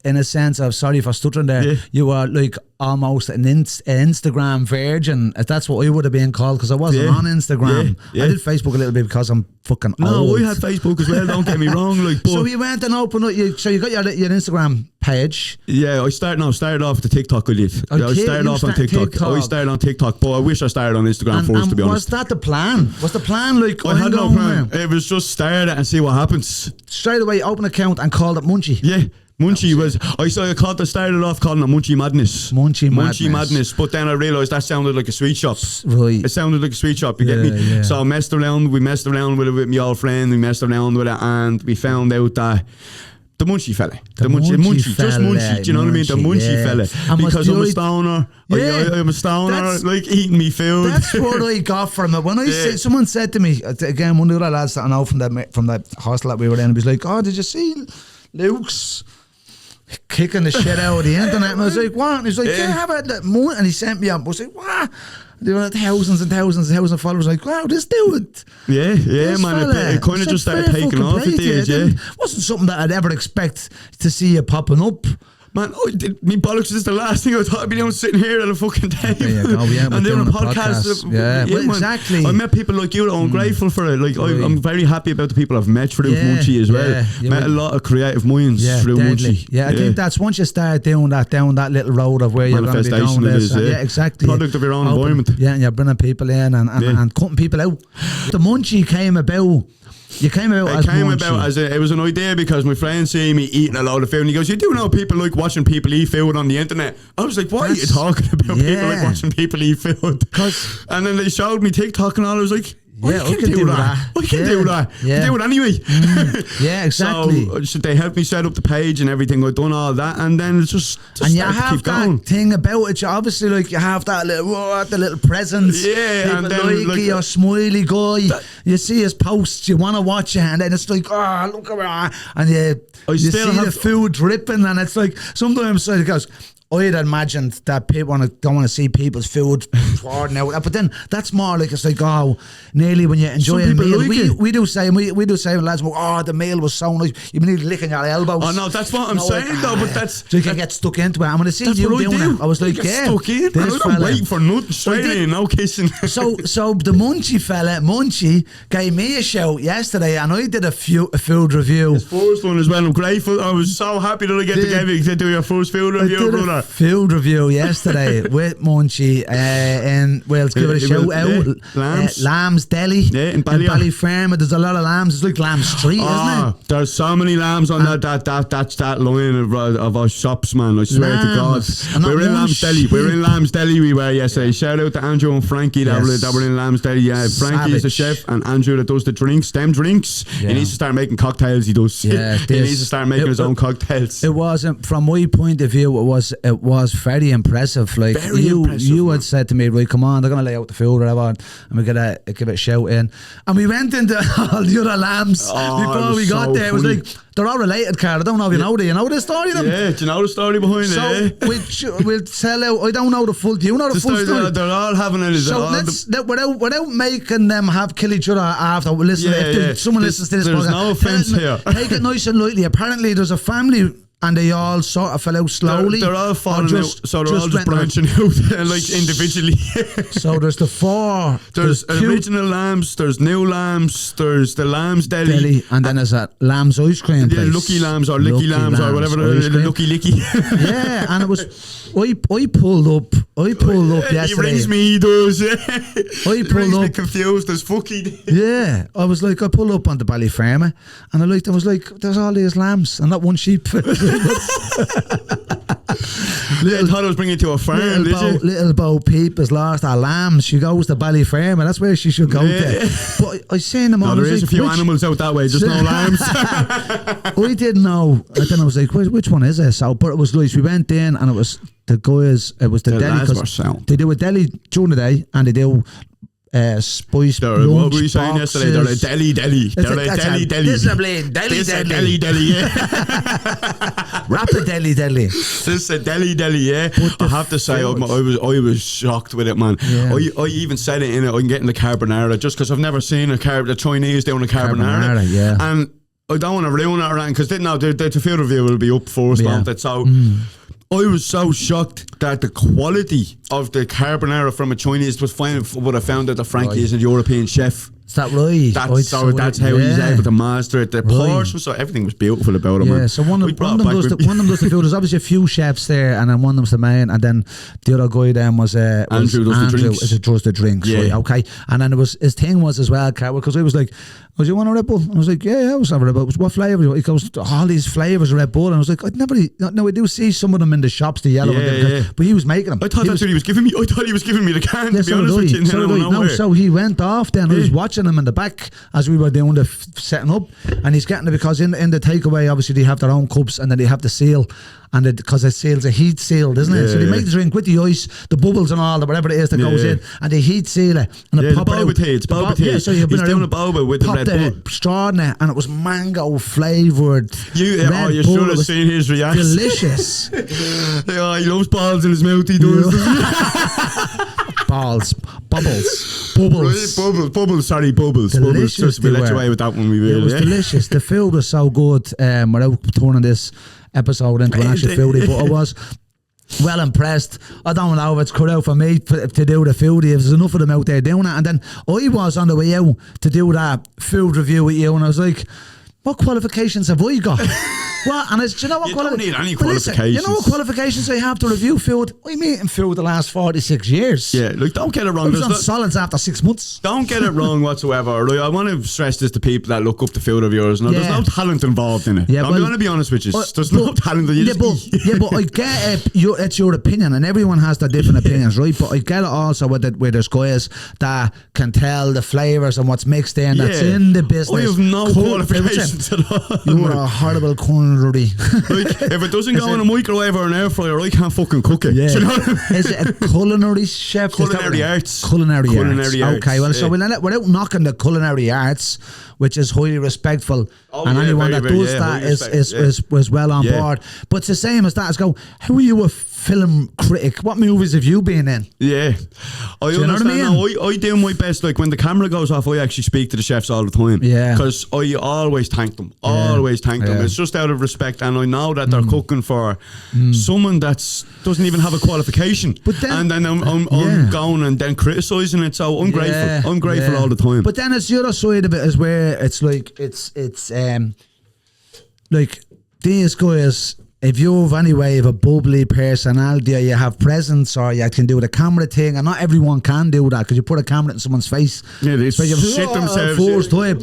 in a sense of, sorry for stuttering there, you were like almost an Instagram virgin. That's what I would have been called because I wasn't on Instagram. I did Facebook a little bit because I'm fucking old. I had Facebook as well, don't get me wrong. Like, but so you went and opened up, so you got your Instagram page. Yeah, I started off the TikTok I did. I started off on TikTok. I started on TikTok, but I wish I started on Instagram first, to be honest. Was that the plan? Was the plan like, I had no plan. It was just start it and see what happens. Straight away, open an account and called it Munchie. Yeah. Munchie was, I started off calling it Munchie Madness. Munchie Madness. But then I realised that sounded like a sweet shop. Right. It sounded like a sweet shop, you get me? Yeah. So we messed around with it with my old friend, we messed around with it, and we found out that the Munchie Fella. The Munchie fella, just Munchie, do you know what I mean? The Munchie Fella. And because I'm a stoner. I'm a stoner, like eating me food. That's what I got from it. When I said, someone said to me, again, one of the other lads that I know from that hostel that we were in, he was like, oh, did you see Luke's kicking the shit out of the internet? And I was like, what? And he's like, yeah, have it. And he sent me up. I was like, what? There were thousands and thousands and thousands of followers. Like, wow, this dude. Yeah, man. It kind of just started taking off at the age, It wasn't something that I'd ever expect to see you popping up. man, me bollocks is the last thing I thought I'd be doing, sitting here at a fucking table. There you go, yeah, and doing a podcast. Yeah, well, man. exactly. I met people like you that I'm grateful for it. Like, I'm very happy about the people I've met through Munchie as well. Met a lot of creative minds through Munchie. Yeah, I think that's once you start doing that, down that little road of where you're going to be doing this. Yeah, exactly. Product of your own environment. Yeah, and you're bringing people in and cutting people out. The Munchie came about. You came about as it was an idea because my friend see me eating a lot of food and he goes, you do know people like watching people eat food on the internet. I was like, what are you talking about? People like watching people eat food. And then they showed me TikTok and all. I was like, I can do that. I can do that. Yeah. I can do it anyway. Yeah, exactly. So they helped me set up the page and everything. I've done all that, and then it's just and you have that thing about it. You obviously like you have that the little presence. Yeah, people and then like your smiley guy. You see his posts, you want to watch it, and then it's like, oh, look at that, and you see the food dripping, and it's like sometimes it goes. I'd imagined that people don't want to see people's food pouring out, but then that's more like it's like nearly when you enjoy a meal. Like we do say lads, the meal was so nice. You need licking your elbows. Oh no, that's what I'm saying though. But that's so you can get stuck into it. And when I see you doing it, I was like, stuck in. I'm waiting for nothing straight in, no kissing. So the Munchie fella, Munchie, gave me a shout yesterday, and I did a food review. His first one as well. I'm grateful. I was so happy that I get to do your first food review, brother. Food review yesterday with Munchie and let's give it a shout out. Lamb's Deli in Ballyfermot. There's a lot of lambs. It's like Lamb Street, isn't it? There's so many lambs on that line of our shops, man. I swear to God. We're in Lamb's Deli. We're in Lamb's Deli. We were yesterday. Shout out to Andrew and Frankie that were in Lamb's Deli. Yeah, Frankie is the chef and Andrew that does the drinks. Them drinks. He needs to start making cocktails. He does. Yeah, he needs to start making his own cocktails. It wasn't, from my point of view, it was very impressive. Like you had said to me, right, come on, they're gonna lay out the food or whatever, and we're gonna give it a shout in. And we went into all the other lambs before we got there. It was like they're all related, Carl. I don't know if you know that. You know the story of them? Yeah, do you know the story behind it? So we'll tell out. I don't know the full. Do you know the full story? They're all having it. So without making them kill each other after. Listen, if someone listens to this, there's no offence here. Take it nice and lightly. Apparently, there's a family. And they all sort of fell out slowly. They're all falling out, so they're all just branching out like individually. So there's the four. There's original lambs, there's new lambs, there's the Lamb's Deli. And then there's that Lamb's Ice Cream place. Lucky Lambs or Licky Lambs or whatever. Lucky Licky. Yeah, and it was... I pulled up yesterday. He rings me, he does. I pulled up. Me confused as fucky. Yeah, I pulled up on the Ballyfermot, and I was like, there's all these lambs and not one sheep. I thought I was bringing it to a farm. Little Bo Peep has lost her lambs. She goes to Ballyfermot. That's where she should go to. But I seen them all. There is a few animals out that way, just no lambs. I didn't know. And then I was like, which one is it? So, but it was nice. We went in, and it was the guys. It was the deli, because they do a deli during the day, and they do. Spice lunch what were you saying yesterday? They're a deli. They're a deli. This is a deli. Yeah. Rapid deli. This is a deli. Yeah. I have to say, I was shocked with it, man. Yeah. I even said it in it. I'm getting the carbonara just because I've never seen the Chinese doing a carbonara. Yeah. And I don't want to ruin it around because the field review will be up first, won't it? So. I was so shocked that the quality of the carbonara from a Chinese was fine. What I found that the Frankie is a European chef. Is that right? That's how he's able to master it. The portion, so everything was beautiful about it, man. Yeah, so one of them does the food. There's obviously a few chefs there, and then one of them's the main, and then the other guy then was Andrew does the drinks. Yeah. Right, okay. And then his thing was as well, Carl, because I was like, you want a Red Bull? I was like, yeah, I was having a Red Bull. What flavour? He goes, all these flavours of Red Bull. And I was like, I do see some of them in the shops, the yellow one. But he was making them. I thought that's what he was giving me. I thought he was giving me the can, to be honest with you. So he went off then. I was watching him in the back as we were doing the setting up. And he's getting it because in the takeaway, obviously, they have their own cups and then they have the seal. And because it seals, a heat sealed, isn't it? So they make the drink with the ice, the bubbles and all, whatever it is that goes in, and they heat seal it. And it pop out. It's boba tea. Yeah, so you've been doing a boba with the Red Bull. Straw in it, and it was mango flavoured. You should have seen his reaction. Delicious. Yeah, he loves balls in his mouth, he does. Bubbles. Delicious Just we they let you were. away with that one. We It will. was Yeah. delicious. The food was so good. Without turning this episode into an actual foodie, but I was well impressed. I don't know if it's cut out for me to do the foodie. If there's enough of them out there doing it. And then I was on the way out to do that food review with you, and I was like, what qualifications have I got? What? And do you know what? You don't need any Listen, qualifications. you know what qualifications I have to review food? I'm eating food the last 46 years. Yeah, look, don't get it I wrong. was There's on no- solids after 6 months. Don't get it wrong whatsoever. Right? I want to stress this to people that look up to food reviewers. No, there's Yeah. no talent involved in it. Yeah, I'm well, going to be honest with you. There's but- no talent. You just eat. but I get it. It's your opinion, and everyone has their different opinions, right? But I get it also where there's guys that can tell the flavours and what's mixed in, that's Yeah. in the business. I have no qualifications at all. You are a horrible culinary. Like, if it doesn't go in a microwave or an air fryer, I can't fucking cook it. Yeah. Do you know what I mean? Is it a culinary chef? Is that Culinary what- arts. Culinary Culinary arts, Okay, well, so yeah. without knocking the culinary arts, which is highly respectful, Oh, and yeah, anyone very, that very, does yeah, that highly is respect, was well on Yeah. board. But it's the same as that. As go, how are you a film critic? What movies have you been in? Yeah. I you know what I understand mean? now. I do my best. Like, when the camera goes off, I actually speak to the chefs all the time. Yeah. Because I always thank them. Always thank them. Yeah. It's just out of respect. And I know that they're cooking for someone that doesn't even have a qualification. But then- and then I'm Yeah. going and then criticising it. So I'm grateful. Yeah, I'm grateful yeah. all the time. But then it's the other side of it is where it's like like these guys, if you have any way of a bubbly personality, or you have presence, or you can do the camera thing, and not everyone can do that because you put a camera in someone's face. Yeah, they shit themselves. First time.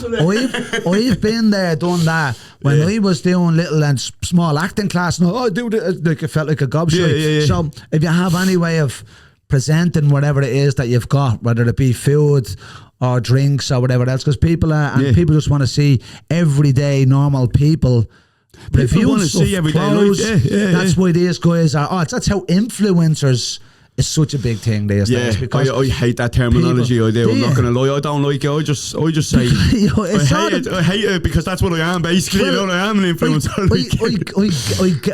I've been there, done that when Yeah. I was doing little and small acting class. No, I do it like it felt like a gobshite. Yeah. So if you have any way of presenting whatever it is that you've got, whether it be food or drinks or whatever else, because people people just want to see everyday normal people. Review wanna stuff, see everyday clothes. life. Yeah, That's yeah. why these guys are. Oh, that's how influencers is such a big thing these days. Because I hate that terminology. people- I do. I'm Yeah. not going to lie. I don't like it. I just say You know, it's I hate it because that's what I am basically. Well, you know, I am an influencer.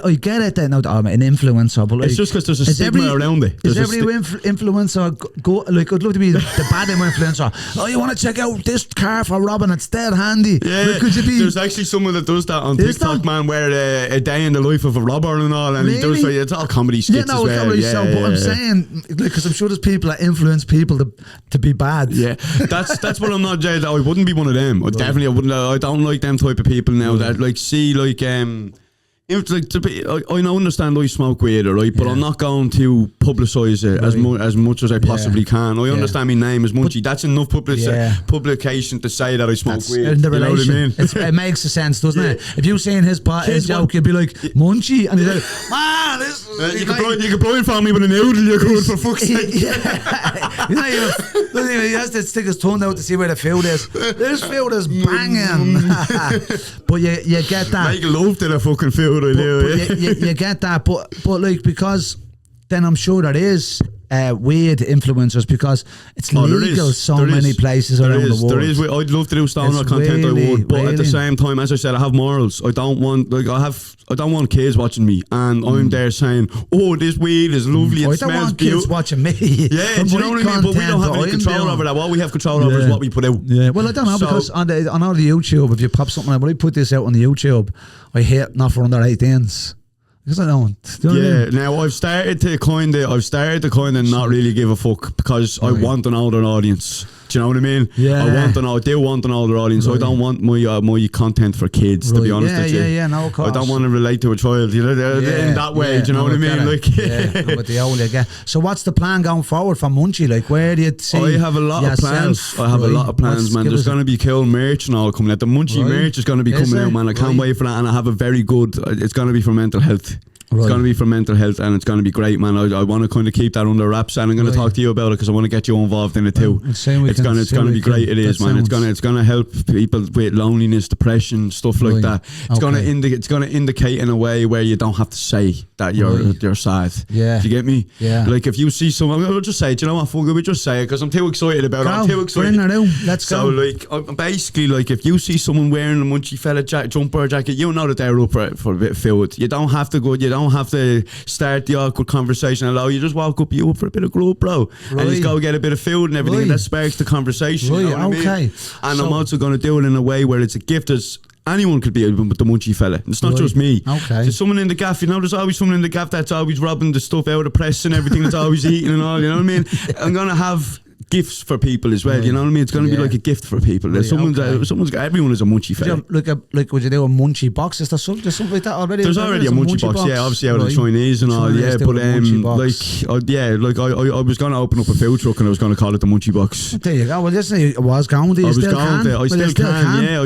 I get it then. No, I'm an influencer, but like, It's just 'cause there's a is stigma around it. Is There's a every influencer go like? I'd love to be the bad influencer. Oh, you want to check out this car for Robin? It's dead handy. Yeah, Like, could you be? there's actually someone that does that on Is TikTok, there? man, where a day in the life of a robber and all, and he does Really? like, it's all comedy skits Yeah, no, as well. so, but I'm saying, because I'm sure there's people that influence people to be bad. Yeah, that's what I'm not jaded. I wouldn't be one of them. I definitely wouldn't. I don't like them type of people now that like see like It's like to be, I understand I smoke weed, right? But I'm not going to publicise it as much as I possibly can. I understand my name is Munchie. That's enough publication to say that I smoke weed. In the you know what I mean? It makes a sense, doesn't it? If you seen his joke, you'd be like, Munchie, and he's like, man, this is... You can blindfold me with a noodle, you could, for fuck's sake. He has to stick his tongue out to see where the food is. This food is banging. But you get that. Make love to the fucking food, I do. But you get that, but like, because then I'm sure there is weird influencers, because it's legal so many places around the world. There is. I'd love to do stoner It's content, really, I would, but at the really- same time, as I said, I have morals. I don't want kids watching me, and I'm there saying, "Oh, this weed is lovely. I It don't smells want kids beautiful." watching me. Yeah, do you know what I mean? But we don't have any control over that. What we have control over is what we put out. Yeah, well, I don't know, because on all the YouTube, if you pop something, when I put this out on the YouTube, I hate not for under 18s. Because I don't. Do you know what I mean? Now I've started to kind of not really give a fuck, because I want an older audience. Do you know what I mean? Yeah. I do want an older audience. I don't want my content for kids, to be honest with you. Yeah, no, of course. I don't want to relate to a child, you know, in that way. Do you know what I mean? Like, yeah, but the older you get. So what's the plan going forward for Munchie? Like, where do you see I have a lot of plans. I have a lot of plans, man. There's going to be cool merch and all coming out. The Munchie merch is going to be coming out, man. I can't wait for that, and I have a very good. It's going to be for mental health. It's going to be for mental health, and it's going to be great, man. I want to kind of keep that under wraps, and I'm going to talk to you about it because I want to get you involved in it too. It's going to be great. It is, man. It's going to help people with loneliness, depression, stuff like that. It's going to indicate in a way where you don't have to say that you're sad. Yeah. Do you get me? Yeah. Like, if you see someone, I'll just say, do you know what? Fuck it, we just say it because I'm too excited about it. I'm too excited. Let's go. go. So, like, basically, like, if you see someone wearing a Munchie Fella jumper jacket, you know that they're up for a bit of food. You don't have to go. You don't have to start the awkward conversation alone. You just walk up for a bit of grub, bro, and just go get a bit of food and everything, and that sparks the conversation. You know what I mean? And I'm also going to do it in a way where it's a gift. As anyone could be with the Munchie Fella. It's not just me. There's someone in the gaff, you know, there's always someone in the gaff that's always robbing the stuff out of the press and everything, that's always eating and all, you know what I mean? I'm going to have gifts for people as well, you know what I mean? It's going to be like a gift for people. Everyone is a Munchie Fella. Like, would you do a Munchie box? Is there something like that already? There's already a Munchie box, yeah, obviously out of the Chinese and all, yeah, but I was going to open up a food truck and I was going to call it the Munchie box. There you go. Well, listen, I was going to. I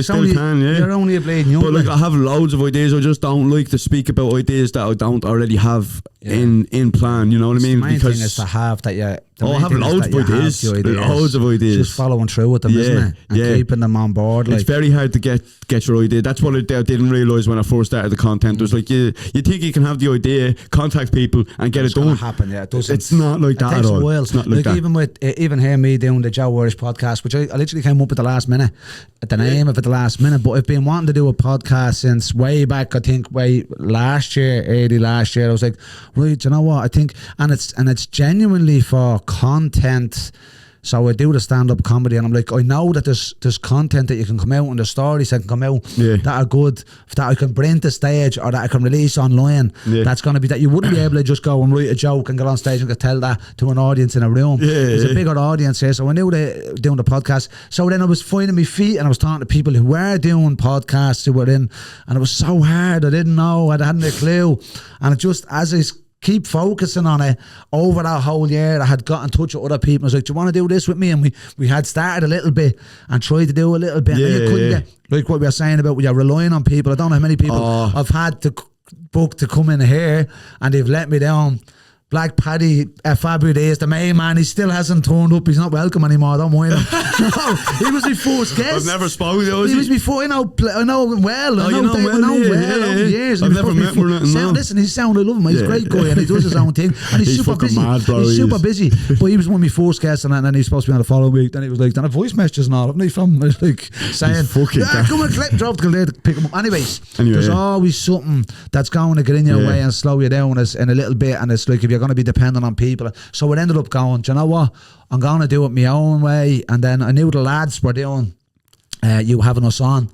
still can. You're only a bleeding young. But like, I have loads of ideas. I just don't like to speak about ideas that I don't already have in plan, you know what I mean? The main thing is to have that I have loads of ideas. Loads of ideas. Just following through with them, isn't it? And keeping them on board. It's very hard to get your idea. That's what I didn't realise when I first started the content. It was like, you think you can have the idea, contact people and get it done. Happen, it doesn't. It's not like that at all. It's not like that. Even here, me doing the Joe Irish podcast, which I literally came up at the last minute, at the name of it the last minute, but I've been wanting to do a podcast since way back, I think early last year. I was like, right, do you know what? I think, and it's genuinely for content. So I do the stand-up comedy and I'm like, I know that there's content that you can come out and the stories that can come out that are good, that I can bring to stage or that I can release online. That's going to be that you wouldn't be able to just go and write a joke and get on stage and go tell that to an audience in a room. There's a bigger audience here. So I knew doing the podcast. So then I was finding my feet and I was talking to people who were doing podcasts who were in, and it was so hard. I didn't know. I hadn't a clue. And it just, as I keep focusing on it over that whole year, I had got in touch with other people. I was like, do you want to do this with me? And we had started a little bit and tried to do a little bit. And then you couldn't get, like what we were saying about, you're relying on people. I don't know how many people I've had to book to come in here and they've let me down. Black Paddy Fabio the main man, he still hasn't turned up. He's not welcome anymore. Don't mind him. No, he was my first guest. I've never spoken to him. He was before. I know him well. I know him well over years. I've never met him. Listen, he's sound. I love him. He's a great guy and he does his own thing. And he's super busy. Mad, bro, he's super busy. But he was one of my first guests, and then he's supposed to be on the following week. Then he was like, then a voice messages and all. Haven't he from? I was like saying, come on, drop the there to pick him up. Anyways, there's always something that's going to get in your way and slow you down in a little bit. And it's like, if you're going to be dependent on people. So it ended up going, do you know what? I'm going to do it my own way. And then I knew the lads were doing you having us on.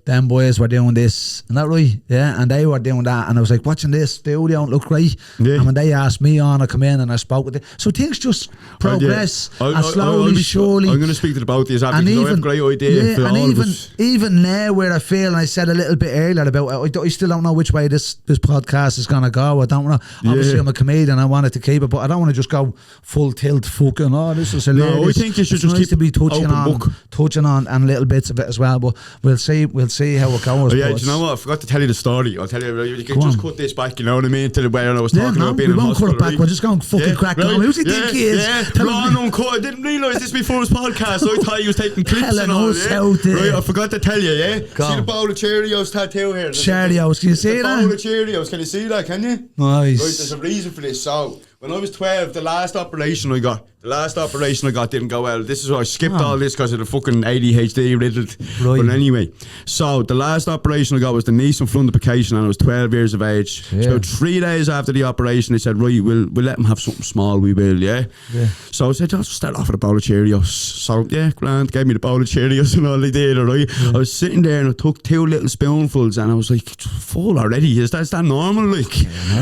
Them boys were doing this. Isn't that right? Yeah. And they were doing that. And I was like, watching this studio, it looked great. And when they asked me on, I come in and I spoke with them. So things just progress and slowly, surely. I'm going to speak to the both of you because I have a great idea for all of us. Even now where I feel, and I said a little bit earlier about it, I still don't know which way this podcast is going to go. I don't know. Obviously I'm a comedian, I wanted to keep it, but I don't want to just go full tilt fucking, this is hilarious. No, I think you should just keep to be touching on little bits of it as well, but we'll see how it goes. Do you know what? I forgot to tell you the story. I'll tell you. You can just cut this back. You know what I mean? To the way I was talking about being in hospital. We won't cut it back. We're just going fucking crack on. Who's he think he is? Uncut. I didn't realise this before his podcast. So I thought he was taking clips and all. Right, I forgot to tell you. Yeah. See the bowl of Cheerios tattoo here. Cheerios. Can you see that? Bowl of Cheerios. Can you see that? Can you? Nice. Right. There's a reason for this. So when I was 12, the last operation I got didn't go well. This is why I skipped all this because of the fucking ADHD riddled. Right. But anyway, so the last operation I got was the knee and fundoplication, and I was 12 years of age. So about 3 days after the operation, they said, right, we'll let him have something small, we will, yeah? So I said, I'll start off with a bowl of Cheerios. So grand, gave me the bowl of Cheerios and all they did, alright? I was sitting there and I took 2 little spoonfuls and I was like, full already, is that normal, like?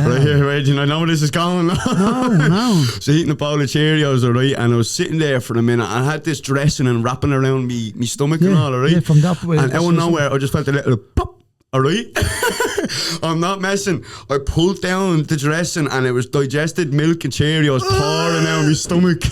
Right here, right, you know where this is going? No. So eating a bowl of Cheerios, alright, and I was sitting there for a minute. I had this dressing and wrapping around me stomach and all, alright? Yeah, from that way. And out of nowhere, I just felt a little pop, alright? I'm not messing. I pulled down the dressing and it was digested milk and Cheerios pouring out of my stomach.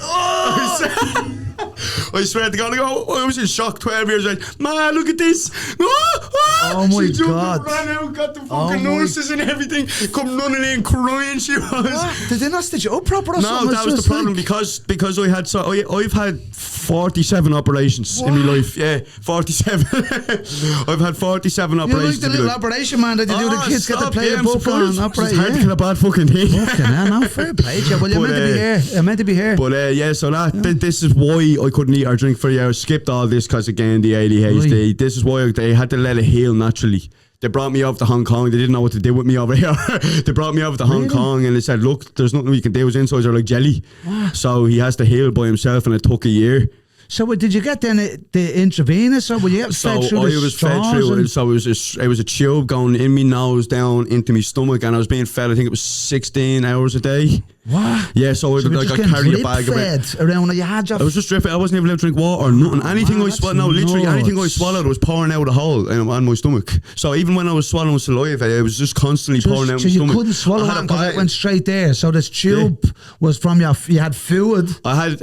I swear to God, I was in shock, 12 years old. Man, look at this. Oh my God. Ran out, got the fucking nurses and everything. Come running in, crying, she was. What? Did they not stitch you up proper or something? No, that was the problem because I've had 47 operations in my life. Yeah, 47. I've had 47 operations. You like the little operation, man, that you do the kids get to play a book on. It's hard to get a bad fucking thing. Fucking hell, no, fair play. Well, you're meant to be here. You're meant to be here. But so this is why I couldn't eat or drink for a year. I skipped all this because, again, the ADHD. Right. This is why they had to let it heal naturally. they brought me over to Hong Kong. They didn't know what to do with me over here. They brought me over to Hong Kong and they said, look, there's nothing we can do. His insides are like jelly. What? So he has to heal by himself, and it took a year. So did you get then the intravenous, or were you fed through the straws? So it was a tube going in my nose, down into my stomach, and I was being fed, I think it was 16 hours a day. What? Yeah, so I carried a bag of it around. You had your I was just dripping. I wasn't even allowed to drink water or nothing. Anything I swallowed, literally anything I swallowed was pouring out a hole on my stomach. So even when I was swallowing saliva, it was just constantly pouring out my stomach. So you couldn't swallow it because it went straight there. So this tube was from you had food. I had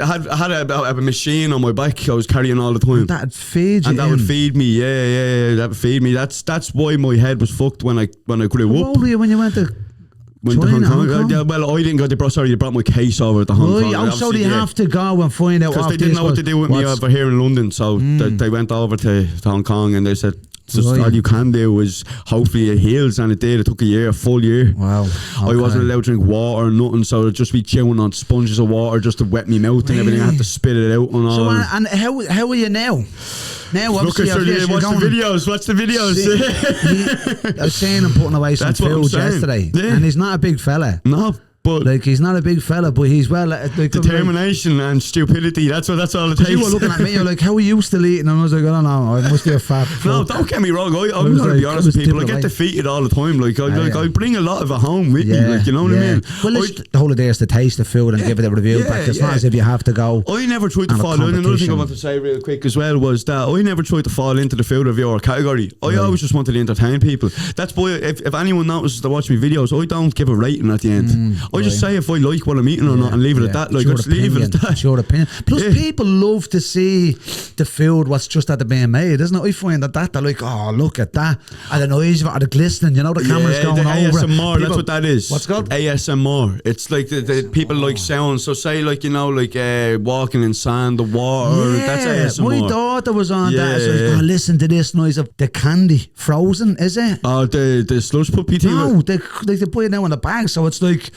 a machine on my back. I was carrying all the time. That'd feed you. And that would feed me. Yeah. That would feed me. That's why my head was fucked when I grew up. How old were you when you went to? Hong Kong? Yeah, well, I didn't go. They brought my case over to Hong Kong. Oh, so they have to go and find out. Because they didn't know what to do with me over here in London, so they went over to Hong Kong and they said, all you can do is hopefully it heals, and it did. It took a full year. Wow. Okay. I wasn't allowed to drink water or nothing, so I'd just be chewing on sponges of water just to wet me mouth and everything. I had to spit it out and all. So, and how are you now? Now, watch the videos. I was saying I'm putting away some food yesterday, and he's not a big fella. No. But like he's not a big fella, but he's determination and stupidity. That's all it takes. You were looking at me, you're like, how are you still eating? And I was like, I don't know, I must be a fat fuck. No, don't get me wrong. I'm going to be honest with people. I get defeated all the time. Like I bring a lot of it home with me. Like, you know what I mean? Well, the whole idea is to taste the food and give it a review back. It's not as if you have to go. I never tried to fall in. Another thing I want to say real quick as well was that I never tried to fall into the food reviewer category. I always just wanted to entertain people. That's why if anyone notices to watch me videos, I don't give a rating at the end. I just say if I like what I'm eating or not and leave it at that. Like, just leave it at that. It's your opinion. Plus, people love to see the food, what's just at the being made, isn't it? I find that they're like, oh, look at that. And the noise of it, or the glistening, you know, the camera's going over. ASMR, that's what that is. What's it called? ASMR. It's like the people like sound. So say like, you know, like walking in sand, the water. That's ASMR. My daughter was on that. So like, oh, listen to this noise of the candy. Frozen, is it? Oh, the slush puppy thing? No, they put it now in the bag, so it's like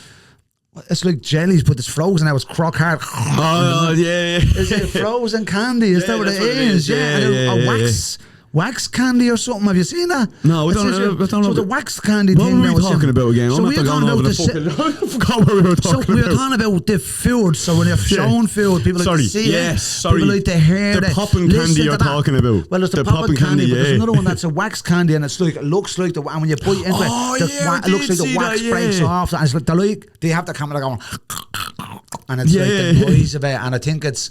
jellies, but it's frozen now. It's crock hard. Oh, yeah. Is it frozen candy? Is that what it is? Yeah. A wax candy or something. Have you seen that? No, I don't know. So the wax candy what thing. What were we talking about again? So we were talking about I forgot what we were talking about. So we were talking about the food. So when you're shown food, people like to see it. People like to hear the popping candy you're talking about. Well, there's the popping candy, but there's another one that's a wax candy, and it's like it looks like and when you bite into it looks like the wax breaks off. And it's like they have the camera going, and it's like the noise of it, and I think it's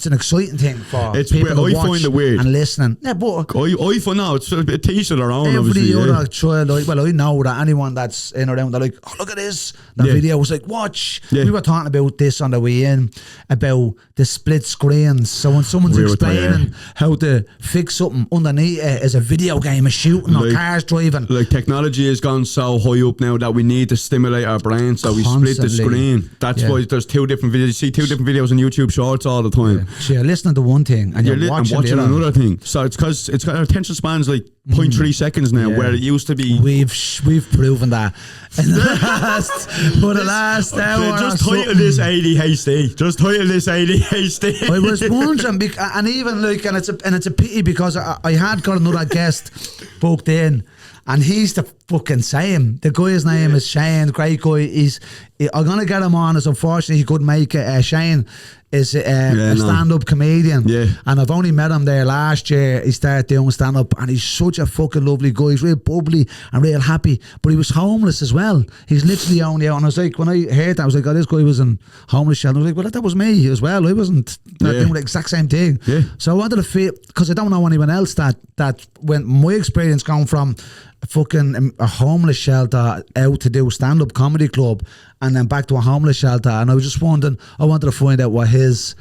an exciting thing for people to watch find it weird and listening. Yeah, but I find it's a teach of their own. Every other child, I know that anyone that's in around, they're like, oh, look at this. The video was like, watch. We were talking about this on the way in, about the split screens. So when someone's explaining how to fix something underneath it is a video game, a shooting or cars driving. Like technology has gone so high up now that we need to stimulate our brain, so we split the screen. That's why there's two different videos. You see two different videos on YouTube Shorts all the time. So you're listening to one thing and you're watching another thing. So it's because it's got our attention spans like 0.3 seconds now, where it used to be. We've proven that in the last hour. Just title this ADHD. Just title this ADHD. I was wondering, and even like, and it's a pity because I had got another guest booked in. And he's the fucking same. The guy's name is Shane, great guy. I'm going to get him on, as unfortunately he couldn't make it. Shane is a stand-up comedian. Yeah. And I've only met him there last year. He started doing stand-up and he's such a fucking lovely guy. He's real bubbly and real happy. But he was homeless as well. He's literally only out. And I was like, when I heard that, I was like, oh, this guy was in homeless shelter. I was like, well, that was me as well. I wasn't doing the exact same thing. Yeah. So I wanted to feel, because I don't know anyone else that when my experience going from a homeless shelter out to do stand-up comedy club and then back to a homeless shelter, and I was just wondering, I wanted to find out and that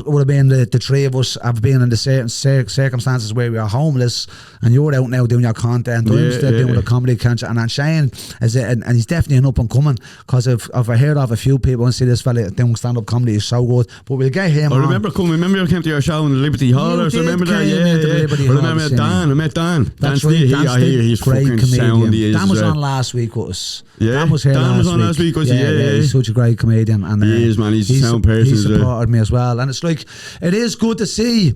would have been the three of us have been in the certain circumstances where we are homeless, and you're out now doing your content. I'm still doing the comedy content, and then Shane and he's definitely an up and coming, because I've heard of a few people and see this fella doing stand-up comedy is so good. But we'll get him. Remember I came to your show in the Liberty Hall. Remember that? I remember Dan. I met Dan. That's right. He's great fucking comedian. Dan was on last week with us. Dan was here last week. He's such a great comedian, and he is, man. He's a sound person. He supported me as well, and it's like, it is good to see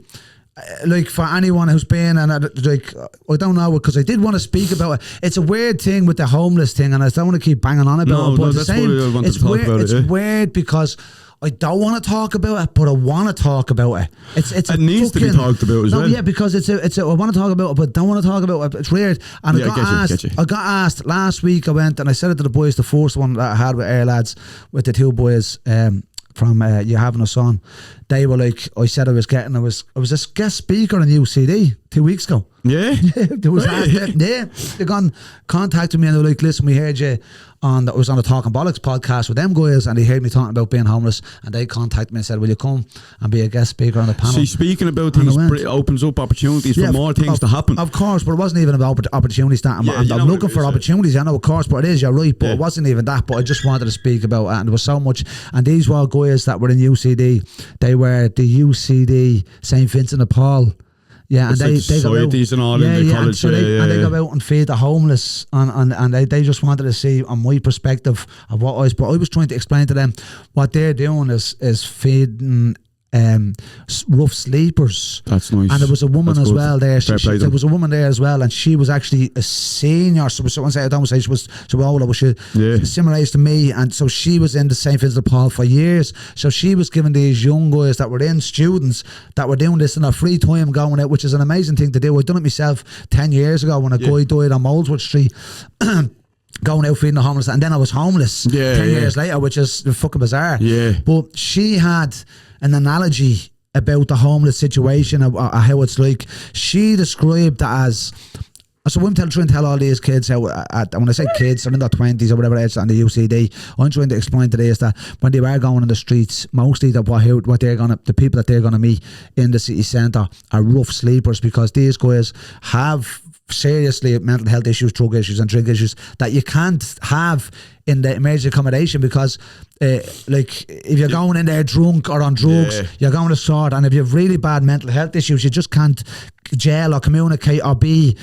like for anyone who's been and like I don't know because I did want to speak about it. It's a weird thing with the homeless thing, and I don't want to keep banging on about it. But that's what I want to talk weird. about. It's weird because I don't want to talk about it, but I want to talk about it. It needs to be talked about as well. Yeah, because it's a I want to talk about it, but don't want to talk about it. It's weird. And I got asked last week. I went and I said it to the boys. The first one that I had with Air Lads, with the two boys from You Having a Son. They were like, I said I was a guest speaker on UCD 2 weeks ago. Yeah, there was they contacted me and they were like, listen, we heard you on that was on the Talking Bollocks podcast with them guys, and they heard me talking about being homeless, and they contacted me and said, will you come and be a guest speaker on the panel? See, speaking about things opens up opportunities for more things to happen. Of course, but it wasn't even about opportunities that I'm looking for opportunities. I know, of course, but it is, you're right, but it wasn't even that, but I just wanted to speak about it, and there was so much, and these were guys that were in UCD. They were the UCD St. Vincent de Paul. Yeah, and they go out, and all in the college. And they go out and feed the homeless, and they just wanted to see on my perspective of what but I was trying to explain to them what they're doing is feeding rough sleepers. That's nice. And there was a woman as well there. There was a woman there as well, and she was actually a senior. So someone say, I don't want to say she was so older, but she similar age to me, and so she was in the St. Vincent de Paul for years. So she was giving these young guys that were in students that were doing this in their free time, going out, which is an amazing thing to do. I'd done it myself 10 years ago when a guy died on Molesworth Street. Going out feeding the homeless, and then I was homeless 10 years later, which is fucking bizarre. Yeah. But she had an analogy about the homeless situation, how it's like. She described it as, so I'm trying to tell all these kids how, when I say kids, they're in their 20s or whatever age on the UCD, I'm trying to explain to this that when they are going on the streets, mostly the people that they're gonna meet in the city centre are rough sleepers, because these guys have seriously mental health issues, drug issues and drink issues that you can't have in the emergency accommodation, because like if you're going in there drunk or on drugs, you're going to sort, and if you have really bad mental health issues, you just can't gel or communicate or be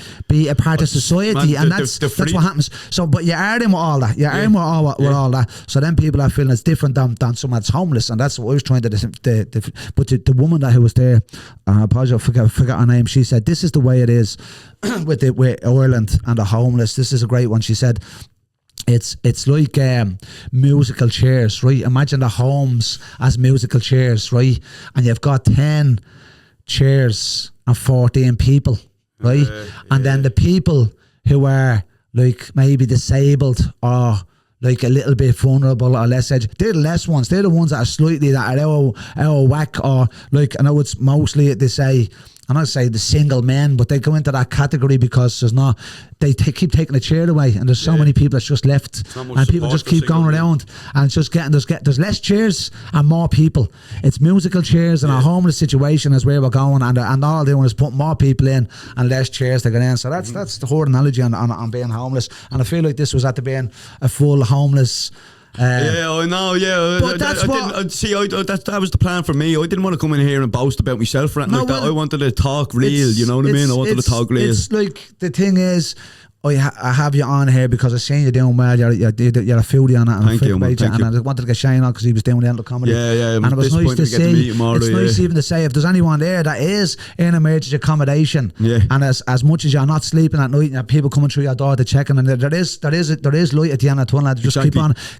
a part of society, and that's what happens. So, but you are in with all that. You're in with all that. So then people are feeling it's different than someone that's homeless, and that's what I was trying to. But the woman who was there, I apologize, I forgot her name. She said, "This is the way it is with Ireland and the homeless." This is a great one. She said, It's like musical chairs, right? Imagine the homes as musical chairs, right? And you've got 10 chairs and 14 people, right? And then the people who are like maybe disabled or like a little bit vulnerable or less edge, they're the less ones. They're the ones that are slightly that are out of whack, or like, I know it's mostly they say, I'm not saying the single men, but they go into that category because there's not, they keep taking a chair away, and there's so many people that's just left, and people just keep going around, and it's just getting there's less chairs and more people. It's musical chairs, and our homeless situation is where we're going, and all they're doing is put more people in and less chairs to get in. So that's the whole analogy on being homeless, and I feel like this was at the being a full homeless. I know. But that's that was the plan for me. I didn't want to come in here and boast about myself or anything like that. I wanted to talk real, you know what I mean? I wanted to talk real. It's like, the thing is, I have you on here because I've seen you doing well. You're a foodie on it. Thank you. And I wanted to get Shane on because he was doing the end of comedy. Yeah. And it was nice to see. It's nice even to say if there's anyone there that is in emergency accommodation, and as much as you're not sleeping at night, and you have people coming through your door to check, and there is light at the end of the tunnel. Just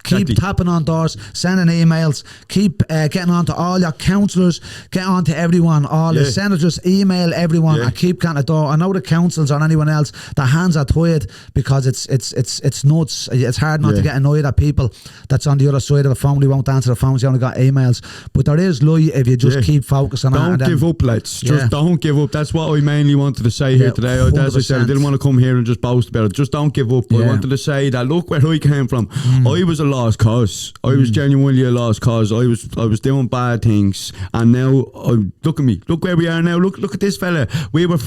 keep tapping on doors, sending emails, keep getting on to all your counsellors, get on to everyone, all the senators, email everyone, and keep getting a door. I know the councils or anyone else, their hands are tied because it's nuts. It's hard not to get annoyed at people that's on the other side of a phone. They won't answer the phones. You only got emails, but there is light if you just keep focusing on it. Don't give up, lads. Just don't give up. That's what I mainly wanted to say here today. As I said, I didn't want to come here and just boast about it. Just don't give up. I wanted to say that look where I came from. I was a lost cause. I was genuinely a lost cause. I was doing bad things, and now look at me. Look where we are now. Look at this fella. We were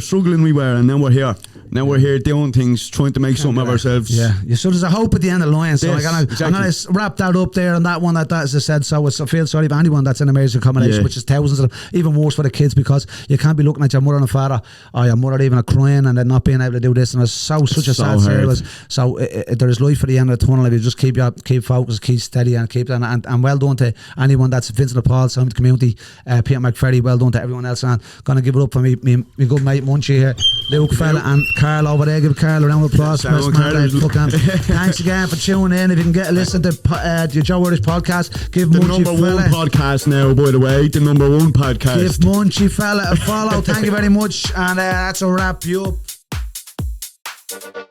struggling. We were, and now we're here. Now we're here doing own things, trying to make something of ourselves. Yeah. So there's a hope at the end of the line. So Yes, I'm gonna wrap that up there on that one. That as I said. So I feel sorry for anyone that's in emergency accommodation, which is thousands of them. Even worse for the kids, because you can't be looking at your mother and father, or your mother even crying, and then not being able to do this. And it's such a sad series. So there is life at the end of the tunnel if you just keep focused, keep steady, and keep that. And well done to anyone that's Vincent de Paul, Sound Community, Peter McFerry. Well done to everyone else. And gonna give it up for me good mate Munchie here, Luke Fella, and Carl over there. Give Carl a round of applause. Thanks again for tuning in. If you can get a listen to the Joe Irish podcast, give the Munchie number Fella, one podcast now, by the way, the number one podcast. Give Munchie Fella a follow. Thank you very much, and that's a wrap. You up.